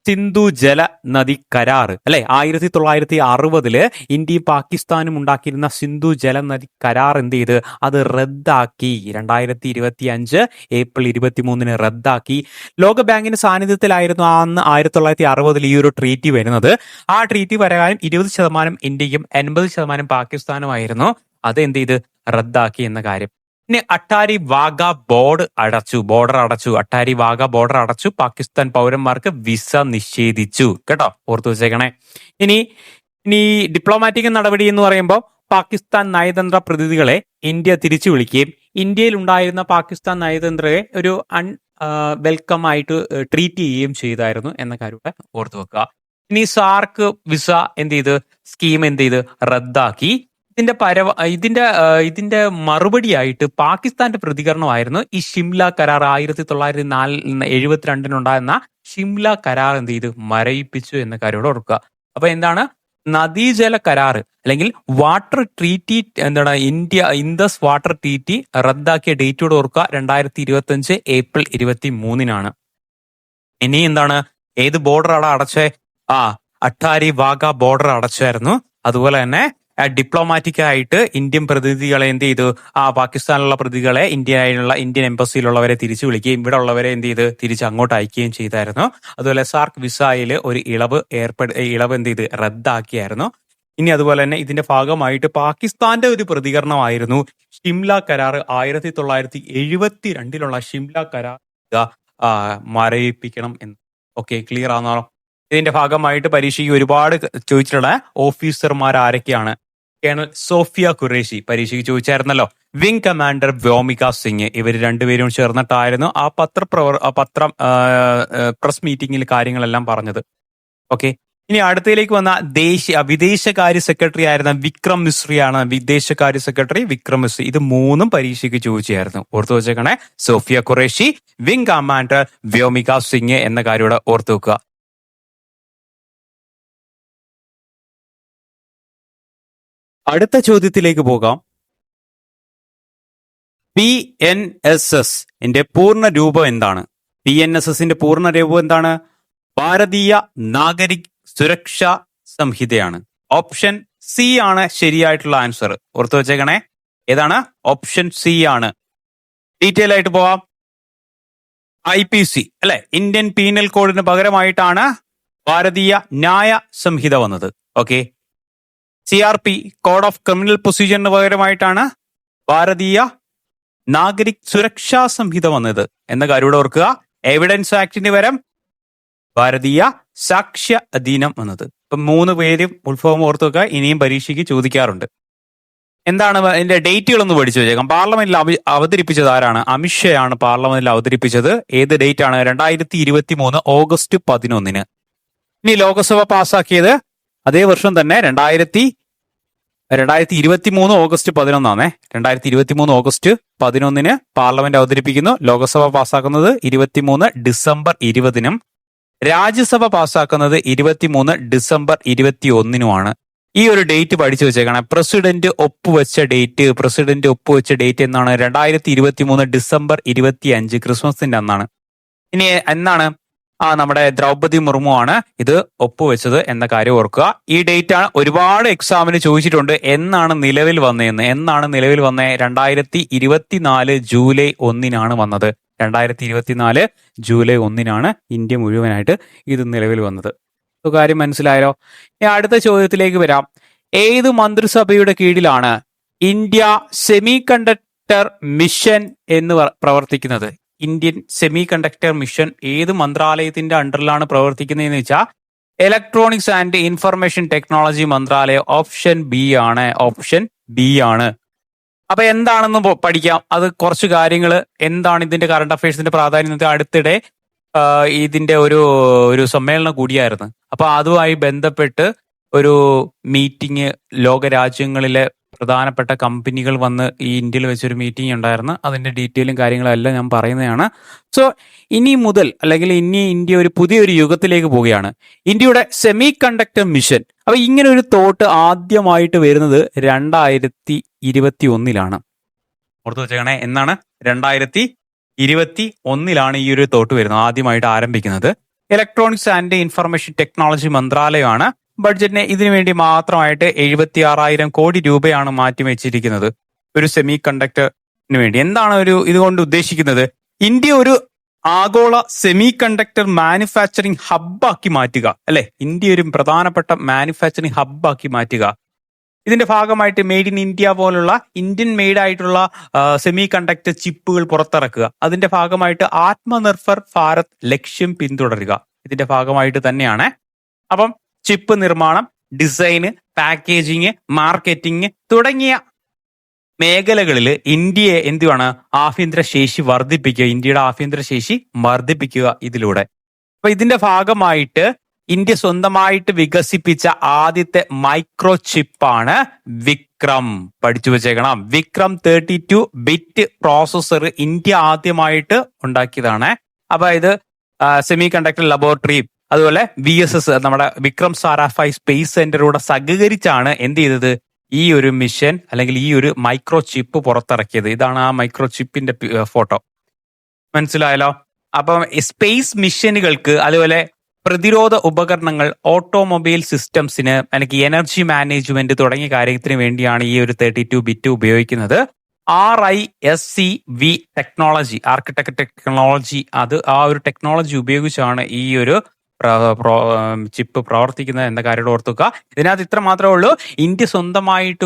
സിന്ധു ജല നദി കരാർ അല്ലെ, 1960 ഇന്ത്യയും പാകിസ്ഥാനും ഉണ്ടാക്കിയിരുന്ന സിന്ധു ജല നദി കരാർ എന്ത് ചെയ്ത്? അത് റദ്ദാക്കി. 2025 ഏപ്രിൽ 23 റദ്ദാക്കി. ലോക ബാങ്കിന്റെ സാന്നിധ്യത്തിലായിരുന്നു അന്ന് 1960 ഈ ഒരു ട്രീറ്റി വരുന്നത്. ആ ട്രീറ്റി പ്രകാരം 20% ഇന്ത്യയും 80% പാകിസ്ഥാനുമായിരുന്നു. അത് എന്ത് ചെയ്ത്? റദ്ദാക്കി എന്ന കാര്യം. ഇനി അട്ടാരി വാഗ ബോർഡർ അടച്ചു. അട്ടാരി വാഗ ബോർഡർ അടച്ചു. പാകിസ്ഥാൻ പൗരന്മാർക്ക് വിസ നിഷേധിച്ചു. കേട്ടോ, ഓർത്തു വെച്ചേക്കണേ. ഇനി ഡിപ്ലോമാറ്റിക് നടപടി എന്ന് പറയുമ്പോൾ പാകിസ്ഥാൻ നയതന്ത്ര പ്രതിനിധികളെ ഇന്ത്യ തിരിച്ചു വിളിക്കുകയും ഇന്ത്യയിൽ ഉണ്ടായിരുന്ന പാകിസ്ഥാൻ നയതന്ത്രയെ ഒരു വെൽക്കം ആയിട്ട് ട്രീറ്റ് ചെയ്യുകയും ചെയ്തായിരുന്നു എന്ന കാര്യം ഓർത്തു വെക്കുക. ഇനി സാർക്ക് വിസ എന്ത് ചെയ്ത്? സ്കീം എന്ത് ചെയ്ത്? റദ്ദാക്കി. ഇതിന്റെ മറുപടിയായിട്ട് പാകിസ്ഥാന്റെ പ്രതികരണമായിരുന്നു ഈ ഷിംല കരാർ. 1972 ഉണ്ടായിരുന്ന ഷിംല കരാർ എന്ത് ചെയ്തു? മരവിപ്പിച്ചു എന്ന കാര്യം ഓർക്കുക. അപ്പൊ എന്താണ്? നദീജല കരാർ അല്ലെങ്കിൽ വാട്ടർ ട്രീറ്റി എന്താണ്? ഇൻഡസ് വാട്ടർ ട്രീറ്റി റദ്ദാക്കിയ ഡേറ്റോട് ഓർക്കുക. 2025 ഏപ്രിൽ 23. ഇനി എന്താണ്? ഏത് ബോർഡറാണ് അടച്ചേ? അട്ടാരി വാഗ ബോർഡർ അടച്ചായിരുന്നു. അതുപോലെ തന്നെ ഡിപ്ലോമാറ്റിക് ആയിട്ട് ഇന്ത്യൻ പ്രതിനിധികളെ എന്ത് ചെയ്തു? പാകിസ്ഥാനിലുള്ള പ്രതിനിധികളെ ഇന്ത്യൻ എംബസിയിലുള്ളവരെ തിരിച്ചു വിളിക്കുകയും ഇവിടെ ഉള്ളവരെ എന്ത് ചെയ്ത്? തിരിച്ച് അങ്ങോട്ട് അയക്കുകയും ചെയ്തായിരുന്നു. അതുപോലെ സാർക്ക് വിസയിൽ ഒരു ഇളവ് എന്ത് ചെയ്ത്? റദ്ദാക്കിയായിരുന്നു. ഇനി അതുപോലെ തന്നെ ഇതിന്റെ ഭാഗമായിട്ട് പാകിസ്ഥാന്റെ ഒരു പ്രതികരണമായിരുന്നു ഷിംല കരാർ. 1972 ഷിംല കരാർ മരവിപ്പിക്കണം എന്ന്. ഓക്കെ, ക്ലിയർ ആണോ? ഇതിന്റെ ഭാഗമായിട്ട് പരീക്ഷയ്ക്ക് ഒരുപാട് ചോദിച്ചിട്ടുള്ള ഓഫീസർമാർ ആരൊക്കെയാണ്? കേണൽ സോഫിയ ഖുറേഷി പരീക്ഷയ്ക്ക് ചോദിച്ചായിരുന്നല്ലോ. Wing commander Vyomika Singh. ഇവർ രണ്ടുപേരും ചേർന്നിട്ടായിരുന്നു ആ പ്രസ് മീറ്റിംഗിൽ കാര്യങ്ങളെല്ലാം പറഞ്ഞത്. ഓക്കെ, ഇനി അടുത്തയിലേക്ക് വന്ന വിദേശകാര്യ സെക്രട്ടറി ആയിരുന്ന വിക്രം മിശ്രിയാണ്. വിദേശകാര്യ സെക്രട്ടറി വിക്രം മിശ്രി. ഇത് മൂന്നും പരീക്ഷയ്ക്ക് ചോദിച്ചായിരുന്നു. ഓർത്തു വെച്ചേക്കണേ. സോഫിയ ഖുറേഷി, വിംഗ് കമാൻഡർ വ്യോമിക സിംഗ് എന്ന കാര്യം ഇവിടെ ഓർത്തു വെക്കുക. അടുത്ത ചോദ്യത്തിലേക്ക് പോകാം. PNSS പൂർണ്ണ രൂപം എന്താണ്? PNSSന്റെ പൂർണ്ണ രൂപം എന്താണ്? ഭാരതീയ നാഗരിക് സുരക്ഷാ സംഹിതയാണ്. ഓപ്ഷൻ സി ആണ് ശരിയായിട്ടുള്ള ആൻസർ. ഓർത്തു വെച്ചേക്കണേ. ഏതാണ്? ഓപ്ഷൻ സി ആണ്. ഡീറ്റെയിൽ ആയിട്ട് പോവാം. IPC അല്ലെ, ഇന്ത്യൻ പീനൽ കോഡിന് പകരമായിട്ടാണ് ഭാരതീയ ന്യായ സംഹിത വന്നത്. Okay, CRP code of criminal പ്രൊസീജിയറിന് പകരമായിട്ടാണ് ഭാരതീയ നാഗരിക് സുരക്ഷാ സംഹിത വന്നത് എന്ന കാര്യം ഇവിടെ ഓർക്കുക. എവിഡൻസ് ആക്ടിന് പകരം ഭാരതീയ സാക്ഷ്യ അധീനം വന്നത്. ഇപ്പൊ 3 പേരും ഉത്ഭവം ഓർത്തു വെക്കുക. ഇനിയും പരീക്ഷയ്ക്ക് ചോദിക്കാറുണ്ട്. എന്താണ് ഇതിന്റെ ഡേറ്റുകളൊന്ന് പഠിച്ചു വെച്ചേക്കാം. പാർലമെന്റിൽ അവതരിപ്പിച്ചത് ആരാണ്? അമിത്ഷയാണ് പാർലമെന്റിൽ അവതരിപ്പിച്ചത്. ഏത് ഡേറ്റ് ആണ്? 2023 ഓഗസ്റ്റ് 11. ഇനി ലോക്സഭ പാസ്സാക്കിയത് അതേ വർഷം തന്നെ 2023 ഓഗസ്റ്റ് 11. 2023 ഓഗസ്റ്റ് 11 പാർലമെന്റ് അവതരിപ്പിക്കുന്നു. ലോക്സഭ പാസ്സാക്കുന്നത് 23 ഡിസംബർ 20 രാജ്യസഭ പാസ്സാക്കുന്നത് 23 ഡിസംബർ 21 ഈ ഒരു ഡേറ്റ് പഠിച്ചു വെച്ചേക്കണം. പ്രസിഡന്റ് ഒപ്പുവെച്ച ഡേറ്റ് എന്നാണ്? 2023 ഡിസംബർ 25 ക്രിസ്മസിന്റെ അന്നാണ്. ഇനി എന്നാണ് നമ്മുടെ ദ്രൗപദി മുർമു ആണ് ഇത് ഒപ്പുവെച്ചത് എന്ന കാര്യം ഓർക്കുക. ഈ ഡേറ്റ് ആണ് ഒരുപാട് എക്സാമിന് ചോദിച്ചിട്ടുണ്ട്. എന്നാണ് നിലവിൽ വന്നതെന്ന്? 2024 ജൂലൈ 1 വന്നത്. 2024 ജൂലൈ 1 ഇന്ത്യ മുഴുവനായിട്ട് ഇത് നിലവിൽ വന്നത്. കാര്യം മനസ്സിലായല്ലോ. ഇനി അടുത്ത ചോദ്യത്തിലേക്ക് വരാം. ഏത് മന്ത്രിസഭയുടെ കീഴിലാണ് ഇന്ത്യ സെമി കണ്ടക്ടർ മിഷൻ എന്ന് പ്രവർത്തിക്കുന്നത്? ഇന്ത്യൻ സെമി കണ്ടക്ടർ മിഷൻ ഏത് മന്ത്രാലയത്തിന്റെ അണ്ടറിലാണ് പ്രവർത്തിക്കുന്നതെന്ന് വെച്ചാൽ ഇലക്ട്രോണിക്സ് ആൻഡ് ഇൻഫർമേഷൻ ടെക്നോളജി മന്ത്രാലയം. ഓപ്ഷൻ ബി ആണ്. അപ്പൊ എന്താണെന്ന് പഠിക്കാം. അത് കുറച്ച് കാര്യങ്ങൾ എന്താണ് ഇതിന്റെ കറണ്ട് അഫയേഴ്സിന്റെ പ്രാധാന്യം. അടുത്തിടെ ഇതിന്റെ ഒരു സമ്മേളനം കൂടിയായിരുന്നു. അപ്പൊ അതുമായി ബന്ധപ്പെട്ട് ഒരു മീറ്റിംഗ് ലോകരാജ്യങ്ങളിലെ പ്രധാനപ്പെട്ട കമ്പനികൾ വന്ന് ഈ ഇന്ത്യയിൽ വെച്ചൊരു മീറ്റിംഗ് ഉണ്ടായിരുന്നു. അതിന്റെ ഡീറ്റെയിലും കാര്യങ്ങളും എല്ലാം ഞാൻ പറയുന്നതാണ്. സോ ഇനി മുതൽ അല്ലെങ്കിൽ ഇനി ഇന്ത്യ ഒരു പുതിയൊരു യുഗത്തിലേക്ക് പോവുകയാണ്. ഇന്ത്യയുടെ സെമി കണ്ടക്ടർ മിഷൻ. അപ്പൊ ഇങ്ങനെ ഒരു തോട്ട് ആദ്യമായിട്ട് വരുന്നത് 2021 ഓർത്തു വെച്ചേക്കണേ. എന്നാണ്? 2021 ഈ ഒരു തോട്ട് വരുന്നത്, ആദ്യമായിട്ട് ആരംഭിക്കുന്നത്. ഇലക്ട്രോണിക്സ് ആൻഡ് ഇൻഫർമേഷൻ ടെക്നോളജി മന്ത്രാലയമാണ് ബഡ്ജറ്റിനെ ഇതിനു വേണ്ടി മാത്രമായിട്ട് 76,000 കോടി രൂപയാണ് മാറ്റിവെച്ചിരിക്കുന്നത് ഒരു സെമി കണ്ടക്ടറിന് വേണ്ടി. എന്താണ് ഇതുകൊണ്ട് ഉദ്ദേശിക്കുന്നത്? ഇന്ത്യ ഒരു ആഗോള സെമി കണ്ടക്ടർ മാനുഫാക്ചറിങ് ഹബ്ബാക്കി മാറ്റുക അല്ലെ. ഇന്ത്യ ഒരു പ്രധാനപ്പെട്ട മാനുഫാക്ചറിങ് ഹബ്ബാക്കി മാറ്റുക. ഇതിന്റെ ഭാഗമായിട്ട് മെയ്ഡ് ഇൻ ഇന്ത്യ പോലുള്ള ഇന്ത്യൻ മെയ്ഡ് ആയിട്ടുള്ള സെമി കണ്ടക്ടർ ചിപ്പുകൾ പുറത്തിറക്കുക. അതിന്റെ ഭാഗമായിട്ട് ആത്മനിർഭർ ഭാരത് ലക്ഷ്യം പിന്തുടരുക. ഇതിന്റെ ഭാഗമായിട്ട് തന്നെയാണ്. അപ്പം ചിപ്പ് നിർമ്മാണം, ഡിസൈന്, പാക്കേജിങ്, മാർക്കറ്റിംഗ് തുടങ്ങിയ മേഖലകളിൽ ഇന്ത്യയെ എന്തുവാണ് ആഭ്യന്തര ശേഷി വർദ്ധിപ്പിക്കുക. ഇന്ത്യയുടെ ആഭ്യന്തര ശേഷി വർദ്ധിപ്പിക്കുക ഇതിലൂടെ. അപ്പൊ ഇതിന്റെ ഭാഗമായിട്ട് ഇന്ത്യ സ്വന്തമായിട്ട് വികസിപ്പിച്ച ആദ്യത്തെ മൈക്രോ ചിപ്പാണ് വിക്രം. പഠിച്ചു വെച്ചേക്കണം. വിക്രം 32 ബിറ്റ് പ്രോസസർ ഇന്ത്യ ആദ്യമായിട്ട് ഉണ്ടാക്കിയതാണ്. അപ്പൊ ഇത് സെമി കണ്ടക്ടർ ലബോറട്ടറി അതുപോലെ VSS നമ്മുടെ വിക്രം സാരാഭായ് സ്പേസ് സെന്ററോട് സഹകരിച്ചാണ് എന്ത് ചെയ്തത്? ഈ ഒരു മിഷൻ അല്ലെങ്കിൽ ഈ ഒരു മൈക്രോ ചിപ്പ് പുറത്തിറക്കിയത്. ഇതാണ് ആ മൈക്രോ ചിപ്പിന്റെ ഫോട്ടോ. മനസ്സിലായല്ലോ. അപ്പം സ്പേസ് മിഷനുകൾക്ക് അതുപോലെ പ്രതിരോധ ഉപകരണങ്ങൾ, ഓട്ടോമൊബൈൽ സിസ്റ്റംസിന് അല്ലെങ്കിൽ എനർജി മാനേജ്മെന്റ് തുടങ്ങിയ കാര്യത്തിന് വേണ്ടിയാണ് ഈ ഒരു 32 ബിറ്റ് ഉപയോഗിക്കുന്നത്. RISC-V ടെക്നോളജി, ആർക്കിടെക്ട് ടെക്നോളജി, ആ ഒരു ടെക്നോളജി ഉപയോഗിച്ചാണ് ഈ ഒരു ചിപ്പ് പ്രവർത്തിക്കുന്നത് എന്ന കാര്യം ഓർത്തുക. ഇതിനകത്ത് ഇത്ര മാത്രമേ ഉള്ളൂ, ഇന്ത്യ സ്വന്തമായിട്ട്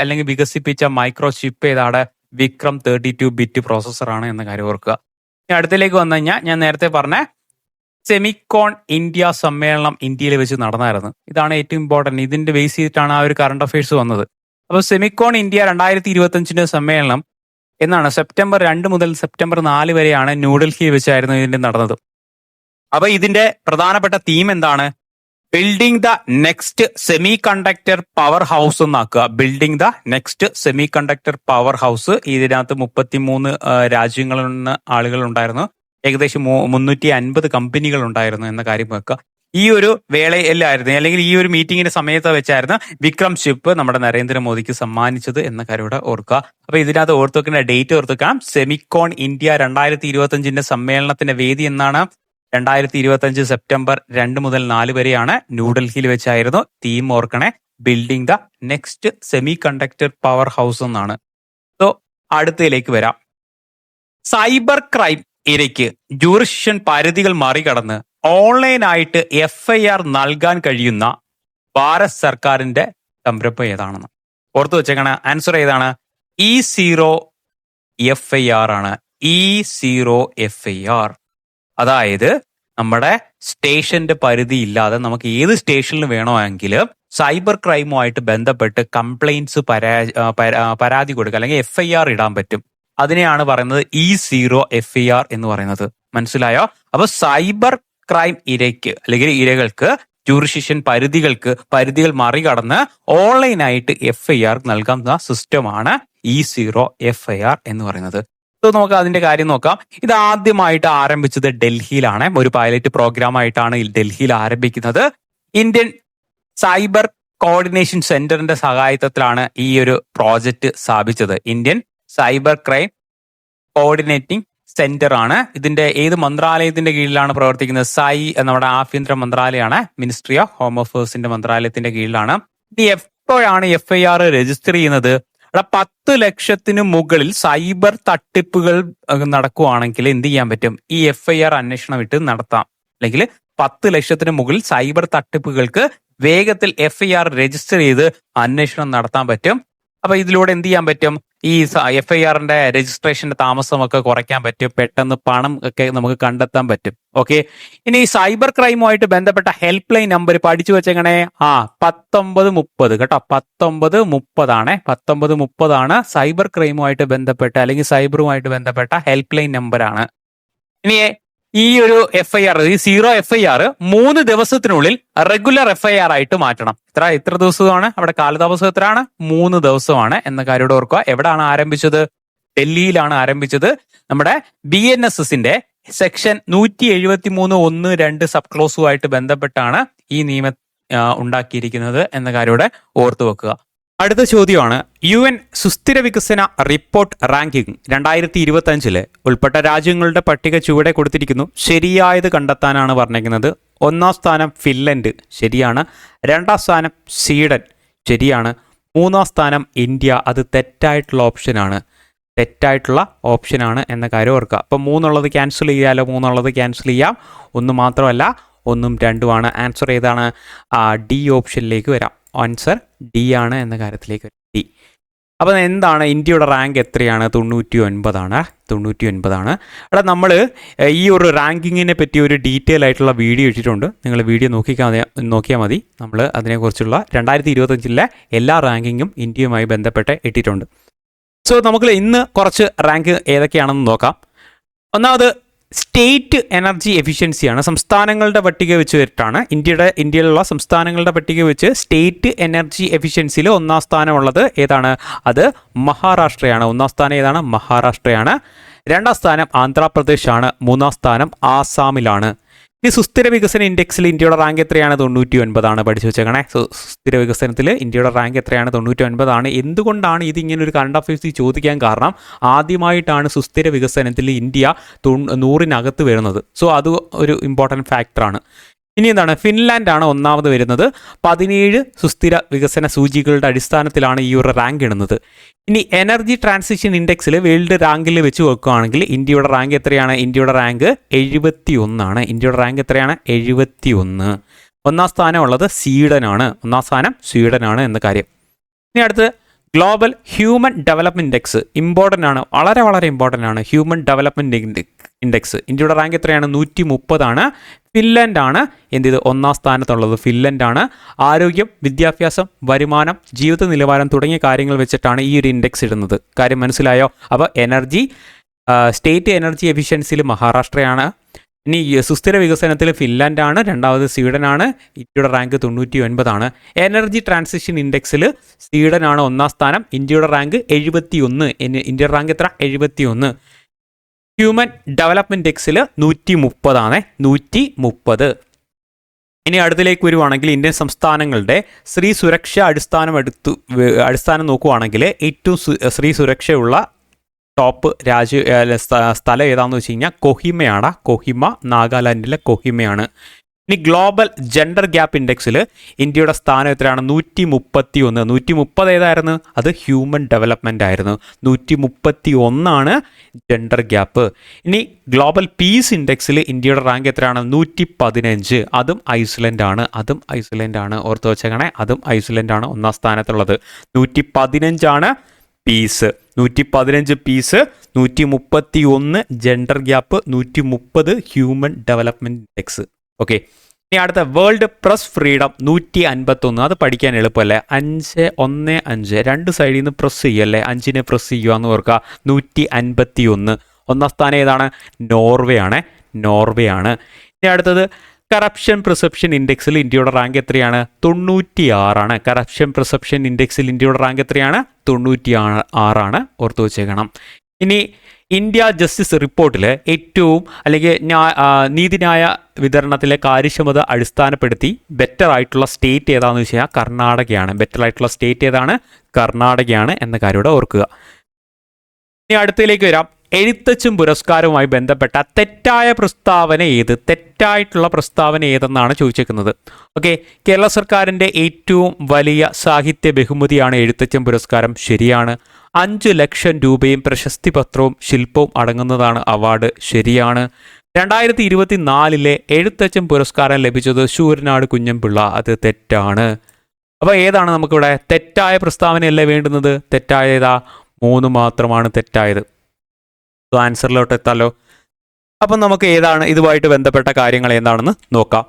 അല്ലെങ്കിൽ വികസിപ്പിച്ച മൈക്രോ ചിപ്പ് ഏതാണ്? വിക്രം 32 ബിറ്റ് പ്രോസസ്സറാണ് എന്ന കാര്യം ഓർക്കുക. ഇനി അടുത്തിലേക്ക് വന്നു കഴിഞ്ഞാൽ ഞാൻ നേരത്തെ പറഞ്ഞ സെമിക്കോൺ ഇന്ത്യ സമ്മേളനം ഇന്ത്യയിൽ വെച്ച് നടന്നായിരുന്നു. ഇതാണ് ഏറ്റവും ഇമ്പോർട്ടന്റ്. ഇതിന്റെ ബേസ് ചെയ്തിട്ടാണ് ആ ഒരു കറണ്ട് അഫയേഴ്സ് വന്നത്. അപ്പോൾ സെമിക്കോൺ ഇന്ത്യ 2025 സമ്മേളനം എന്നാണ് സെപ്റ്റംബർ 2 മുതൽ സെപ്റ്റംബർ 4 വരെയാണ് ന്യൂഡൽഹിയിൽ വെച്ചായിരുന്നു ഇതിന്റെ നടന്നത്. അപ്പൊ ഇതിന്റെ പ്രധാനപ്പെട്ട തീം എന്താണ്? Building the next semiconductor powerhouse എന്നാക്കുക. Building the next semiconductor powerhouse. ഇതിനകത്ത് 33 രാജ്യങ്ങളിൽ നിന്ന് ആളുകൾ ഉണ്ടായിരുന്നു. ഏകദേശം 350 കമ്പനികൾ ഉണ്ടായിരുന്നു എന്ന കാര്യം വെക്കുക. ഈ ഒരു വേളയിലായിരുന്നു, അല്ലെങ്കിൽ ഈ ഒരു മീറ്റിംഗിന്റെ സമയത്ത് വെച്ചായിരുന്നു വിക്രം ചിപ്പ് നമ്മുടെ നരേന്ദ്രമോദിക്ക് സമ്മാനിച്ചത് എന്ന കാര്യം ഇവിടെ ഓർക്കുക. അപ്പൊ ഇതിനകത്ത് ഓർത്തു വെക്കുന്ന ഡേറ്റ് ഓർത്ത് വെക്കാം. സെമിക്കോൺ ഇന്ത്യ 2025 സമ്മേളനത്തിന്റെ വേദി എന്നാണ്? 2025 സെപ്റ്റംബർ 2 മുതൽ 4 വരെയാണ്. ന്യൂഡൽഹിയിൽ വെച്ചായിരുന്നു. തീം ഓർക്കണേ, building the next semiconductor powerhouse എന്നാണ്. സോ അടുത്തതിലേക്ക് വരാം. സൈബർ ക്രൈം ഇരയ്ക്ക് ജൂറിസ്ഡിക്ഷൻ പരിധികൾ മറികടന്ന് ഓൺലൈനായിട്ട് FIR നൽകാൻ കഴിയുന്ന ഭാരത് സർക്കാരിന്റെ സംരംഭം ഏതാണെന്ന് ഓർത്തു വെച്ചേക്കണ. ആൻസർ ഏതാണ്? E0 FIR ആണ്. E0 FIR. അതായത് നമ്മുടെ സ്റ്റേഷന്റെ പരിധി ഇല്ലാതെ നമുക്ക് ഏത് സ്റ്റേഷനിൽ വേണമെങ്കിലും സൈബർ ക്രൈമുമായിട്ട് ബന്ധപ്പെട്ട് കംപ്ലൈന്റ്സ് പരാതി കൊടുക്കുക, അല്ലെങ്കിൽ FIR ഇടാൻ പറ്റും. അതിനെയാണ് പറയുന്നത് E0 FIR എന്ന് പറയുന്നത്. മനസ്സിലായോ? അപ്പൊ സൈബർ ക്രൈം ഇരയ്ക്ക് അല്ലെങ്കിൽ ഇരകൾക്ക് ജൂറിസ്ഡിക്ഷൻ പരിധികൾ മറികടന്ന് ഓൺലൈനായിട്ട് FIR നൽകുന്ന സിസ്റ്റമാണ് E0 FIR എന്ന് പറയുന്നത്. നമുക്ക് അതിന്റെ കാര്യം നോക്കാം. ഇത് ആദ്യമായിട്ട് ആരംഭിച്ചത് ഡൽഹിയിലാണ്. ഒരു പൈലറ്റ് പ്രോഗ്രാം ആയിട്ടാണ് ഡൽഹിയിൽ ആരംഭിക്കുന്നത്. ഇന്ത്യൻ സൈബർ കോർഡിനേഷൻ സെന്ററിന്റെ സഹായത്തിലാണ് ഈ ഒരു പ്രോജക്റ്റ് സ്ഥാപിച്ചത്. Indian cyber crime coordinating centre ആണ്. ഇതിന്റെ ഏത് മന്ത്രാലയത്തിന്റെ കീഴിലാണ് പ്രവർത്തിക്കുന്നത്? നമ്മുടെ ആഭ്യന്തര മന്ത്രാലയമാണ്. മിനിസ്ട്രി ഓഫ് ഹോം അഫയേഴ്സിന്റെ മന്ത്രാലയത്തിന്റെ കീഴിലാണ്. ഇനി എപ്പോഴാണ് FIR രജിസ്റ്റർ ചെയ്യുന്നത്? 10 ലക്ഷത്തിന് മുകളിൽ സൈബർ തട്ടിപ്പുകൾ നടക്കുവാണെങ്കിൽ എന്ത് ചെയ്യാൻ പറ്റും? ഈ FIR അന്വേഷണം ഇട്ട് നടത്താം. അല്ലെങ്കിൽ 10 ലക്ഷത്തിന് മുകളിൽ സൈബർ തട്ടിപ്പുകൾക്ക് വേഗത്തിൽ FIR രജിസ്റ്റർ ചെയ്ത് അന്വേഷണം നടത്താൻ പറ്റും. അപ്പൊ ഇതിലൂടെ എന്ത് ചെയ്യാൻ പറ്റും? ഈ FIRന്റെ രജിസ്ട്രേഷന്റെ താമസമൊക്കെ കുറയ്ക്കാൻ പറ്റും. പെട്ടെന്ന് പണം ഒക്കെ നമുക്ക് കണ്ടെത്താൻ പറ്റും. ഓക്കെ. ഇനി സൈബർ ക്രൈമുമായിട്ട് ബന്ധപ്പെട്ട ഹെൽപ്പ് ലൈൻ നമ്പർ പഠിച്ചു വെച്ചെങ്ങനെ? 1930 കേട്ടോ. 1930 ആണ്. 1930 ആണ് സൈബർ ക്രൈമുമായിട്ട് ബന്ധപ്പെട്ട അല്ലെങ്കിൽ സൈബറുമായിട്ട് ബന്ധപ്പെട്ട ഹെൽപ്പ് ലൈൻ നമ്പറാണ്. ഇനി ഈ ഒരു FIR, ഈ 0 FIR 3 ദിവസത്തിനുള്ളിൽ റെഗുലർ FIR ആയിട്ട് മാറ്റണം. എത്ര ദിവസമാണ്? അവിടെ കാലതാമസം എത്രയാണ്? 3 ദിവസമാണ് എന്ന കാര്യം ഓർക്കുക. എവിടെയാണ് ആരംഭിച്ചത്? ഡൽഹിയിലാണ് ആരംഭിച്ചത്. നമ്മുടെ BNSSന്റെ സെക്ഷൻ 173(1)(2) സബ് ക്ലോസുമായിട്ട് ബന്ധപ്പെട്ടാണ് ഈ നിയമം ഉണ്ടാക്കിയിരിക്കുന്നത് എന്ന കാര്യം ഇവിടെ ഓർത്തു വെക്കുക. അടുത്ത ചോദ്യമാണ്, UN സുസ്ഥിര വികസന റിപ്പോർട്ട് റാങ്കിംഗ് 2025 ഉൾപ്പെട്ട രാജ്യങ്ങളുടെ പട്ടിക ചുവടെ കൊടുത്തിരിക്കുന്നു. ശരിയായത് കണ്ടെത്താനാണ് പറഞ്ഞിരിക്കുന്നത്. 1ാം സ്ഥാനം ഫിൻലൻഡ്, ശരിയാണ്. 2ാം സ്ഥാനം സ്വീഡൻ, ശരിയാണ്. 3ാം സ്ഥാനം ഇന്ത്യ, അത് തെറ്റായിട്ടുള്ള ഓപ്ഷനാണ് എന്ന കാര്യം ഓർക്കുക. അപ്പം 3 ക്യാൻസൽ ചെയ്യാമല്ലോ. 3 ക്യാൻസൽ ചെയ്യാം. 1 മാത്രമല്ല, 1ഉം 2ഉമാണ്. ആൻസർ ഏതാണ്? D ഓപ്ഷനിലേക്ക് വരാം. ആൻസർ D ആണ് എന്ന കാര്യത്തിലേക്ക് വരാം. D. അപ്പം എന്താണ് ഇന്ത്യയുടെ റാങ്ക് എത്രയാണ്? 99 ആണ്. എടാ, നമ്മൾ ഈ ഒരു റാങ്കിങ്ങിനെ പറ്റി ഒരു ഡീറ്റെയിൽ ആയിട്ടുള്ള വീഡിയോ ഇട്ടിട്ടുണ്ട്. നിങ്ങൾ വീഡിയോ നോക്കിയാൽ മതി. നമ്മൾ അതിനെക്കുറിച്ചുള്ള 2025 എല്ലാ റാങ്കിങ്ങും ഇന്ത്യയുമായി ബന്ധപ്പെട്ട് ഇട്ടിട്ടുണ്ട്. സോ നമുക്ക് ഇന്ന് കുറച്ച് റാങ്ക് ഏതൊക്കെയാണെന്ന് നോക്കാം. ഒന്നാമത് സ്റ്റേറ്റ് എനർജി എഫിഷ്യൻസിയാണ്. സംസ്ഥാനങ്ങളുടെ പട്ടിക വെച്ച് വെച്ചിട്ടാണ് ഇന്ത്യയിലുള്ള സംസ്ഥാനങ്ങളുടെ പട്ടിക വെച്ച് സ്റ്റേറ്റ് എനർജി എഫിഷ്യൻസിയിൽ 1ാം സ്ഥാനമുള്ളത് ഏതാണ്? അത് മഹാരാഷ്ട്രയാണ്. 1ാം സ്ഥാനം ഏതാണ്? മഹാരാഷ്ട്രയാണ്. 2ാം സ്ഥാനം ആന്ധ്രാപ്രദേശാണ്. 3ാം സ്ഥാനം ആസാമിലാണ്. ഈ സുസ്ഥിര വികസന ഇൻഡെക്സിൽ ഇന്ത്യയുടെ റാങ്ക് എത്രയാണ്? 99 ആണ്. പഠിച്ചു വെച്ചേക്കണേ. സുസ്ഥിര വികസനത്തിൽ ഇന്ത്യയുടെ റാങ്ക് എത്രയാണ്? 99 ആണ്. എന്തുകൊണ്ടാണ് ഇതിങ്ങനെ ഒരു കറണ്ട് അഫയേഴ്സ് ചോദിക്കാൻ കാരണം? ആദ്യമായിട്ടാണ് സുസ്ഥിര വികസനത്തിൽ ഇന്ത്യ 100-നകത്ത് വരുന്നത്. സോ അത് ഒരു ഇമ്പോർട്ടൻറ്റ് ഫാക്ടറാണ്. ഇനി എന്താണ്, ഫിൻലാൻഡ് ആണ് ഒന്നാമത് വരുന്നത്. 17 സുസ്ഥിര വികസന സൂചികളുടെ അടിസ്ഥാനത്തിലാണ് ഈ ഒരു റാങ്ക് ഇടുന്നത്. ഇനി എനർജി ട്രാൻസിഷൻ ഇൻഡെക്സിൽ വേൾഡ് റാങ്കിൽ വെച്ച് നോക്കുകയാണെങ്കിൽ ഇന്ത്യയുടെ റാങ്ക് എത്രയാണ്? ഇന്ത്യയുടെ റാങ്ക് 71 ആണ്. ഇന്ത്യയുടെ റാങ്ക് എത്രയാണ്? 71. ഒന്നാം സ്ഥാനമുള്ളത് സ്വീഡനാണ്. ഒന്നാം സ്ഥാനം സ്വീഡനാണ് എന്ന കാര്യം. ഇനി അടുത്ത് global human development index important ആണ്, വളരെ വളരെ ഇമ്പോർട്ടൻ്റ് ആണ്. ഹ്യൂമൻ ഡെവലപ്മെൻറ്റ് ഇൻഡെക്സ് ഇന്ത്യയുടെ റാങ്ക് എത്രയാണ്? 130 ആണ്. ഫിൻലൻഡ് ആണ് എന്ത് ചെയ്ത് ഒന്നാം സ്ഥാനത്തുള്ളത്. ഫിൻലൻഡ് ആണ്. ആരോഗ്യം, വിദ്യാഭ്യാസം, വരുമാനം, ജീവിത നിലവാരം തുടങ്ങിയ കാര്യങ്ങൾ വെച്ചിട്ടാണ് ഈ ഒരു ഇൻഡെക്സ് ഇടുന്നത്. കാര്യം മനസ്സിലായോ? അപ്പോൾ സ്റ്റേറ്റ് എനർജി എഫിഷ്യൻസിയിൽ മഹാരാഷ്ട്രയാണ്. ഇനി സുസ്ഥിര വികസനത്തിൽ ഫിൻലാൻഡ് ആണ്. രണ്ടാമത് സ്വീഡനാണ്. ഇന്ത്യയുടെ റാങ്ക് 99 ആണ്. എനർജി ട്രാൻസിഷൻ ഇൻഡെക്സിൽ സ്വീഡനാണ് ഒന്നാം സ്ഥാനം. ഇന്ത്യയുടെ റാങ്ക് 71. ഇന്ത്യയുടെ റാങ്ക് എത്ര? 71. ഹ്യൂമൻ ഡെവലപ്മെൻറ്റ് ഇൻഡെക്സിൽ 130 ആണ്. 130. ഇനി അടുത്തിലേക്ക് വരുവാണെങ്കിൽ ഇന്ത്യൻ സംസ്ഥാനങ്ങളുടെ സ്ത്രീ സുരക്ഷ അടിസ്ഥാനം നോക്കുവാണെങ്കിൽ ഏറ്റവും സ്ത്രീ സുരക്ഷയുള്ള ടോപ്പ് സ്ഥലം ഏതാണെന്ന് വെച്ച് കഴിഞ്ഞാൽ കൊഹിമയാണ്. കൊഹിമ, നാഗാലാൻഡിലെ കൊഹിമയാണ്. ഇനി ഗ്ലോബൽ ജെൻഡർ ഗ്യാപ്പ് ഇൻഡെക്സിൽ ഇന്ത്യയുടെ സ്ഥാനം എത്രയാണ്? 131. 130 ഏതായിരുന്നു? അത് ഹ്യൂമൻ ഡെവലപ്മെൻ്റ് ആയിരുന്നു. 131 ജെൻഡർ ഗ്യാപ്പ്. ഇനി ഗ്ലോബൽ പീസ് ഇൻഡെക്സിൽ ഇന്ത്യയുടെ റാങ്ക് എത്രയാണ്? 115. അതും ഐസ്ലൻഡ് ആണ്. ഓർത്ത് വെച്ചേക്കണേ, അതും ഐസ്ലൻഡ് ആണ് ഒന്നാം സ്ഥാനത്തുള്ളത്. 115 peace. 115 peace, 131 gender gap, 130 human development index. Okay. ഇനി അടുത്ത വേൾഡ് പ്രസ് ഫ്രീഡം 151. അത് പഠിക്കാൻ എളുപ്പമല്ലേ? 515 രണ്ട് സൈഡിൽ നിന്ന് പ്രസ് ചെയ്യല്ലേ, 5നെ പ്രസ് ചെയ്യുക എന്ന് ഓർക്കുക. 151. ഒന്നാം സ്ഥാനം ഏതാണ്? നോർവേ ആണ്. ഇനി അടുത്തത് കറപ്ഷൻ പെർസെപ്ഷൻ ഇൻഡെക്സിൽ ഇന്ത്യയുടെ റാങ്ക് എത്രയാണ്? 96 ആണ്. കറപ്ഷൻ പെർസെപ്ഷൻ ഇൻഡെക്സിൽ ഇന്ത്യയുടെ റാങ്ക് എത്രയാണ്? 96 ആണ്. ഓർത്തു വെച്ചേക്കണം. ഇനി ഇന്ത്യ ജസ്റ്റിസ് റിപ്പോർട്ടിൽ ഏറ്റവും അല്ലെങ്കിൽ നീതിന്യായ വിതരണത്തിലെ കാര്യക്ഷമത അടിസ്ഥാനപ്പെടുത്തി ബെറ്റർ ആയിട്ടുള്ള സ്റ്റേറ്റ് ഏതാണെന്ന് വെച്ച് കഴിഞ്ഞാൽ കർണാടകയാണ്. ബെറ്റർ ആയിട്ടുള്ള സ്റ്റേറ്റ് ഏതാണ്? കർണാടകയാണ് എന്ന കാര്യം ഇവിടെ ഓർക്കുക. ഇനി അടുത്തതിലേക്ക് വരാം. എഴുത്തച്ഛൻ പുരസ്കാരവുമായി ബന്ധപ്പെട്ട തെറ്റായിട്ടുള്ള പ്രസ്താവന ഏതെന്നാണ് ചോദിച്ചേക്കുന്നത്. ഓക്കെ. കേരള സർക്കാരിൻ്റെ ഏറ്റവും വലിയ സാഹിത്യ ബഹുമതിയാണ് എഴുത്തച്ഛൻ പുരസ്കാരം. ശരിയാണ്. 5 ലക്ഷം രൂപയും പ്രശസ്തി പത്രവും ശില്പവും അടങ്ങുന്നതാണ് അവാർഡ്. ശരിയാണ്. 2024 എഴുത്തച്ഛൻ പുരസ്കാരം ലഭിച്ചത് ശൂരനാട് കുഞ്ഞൻപിള്ള. അത് തെറ്റാണ്. അപ്പോൾ ഏതാണ് നമുക്കിവിടെ തെറ്റായ പ്രസ്താവനയല്ലേ വേണ്ടുന്നത്? തെറ്റായ ഏതാ? 3 മാത്രമാണ് തെറ്റായത്. ആൻസറിലോട്ട് എത്താലോ. അപ്പം നമുക്ക് ഏതാണ് ഇതുമായിട്ട് ബന്ധപ്പെട്ട കാര്യങ്ങൾ എന്താണെന്ന് നോക്കാം.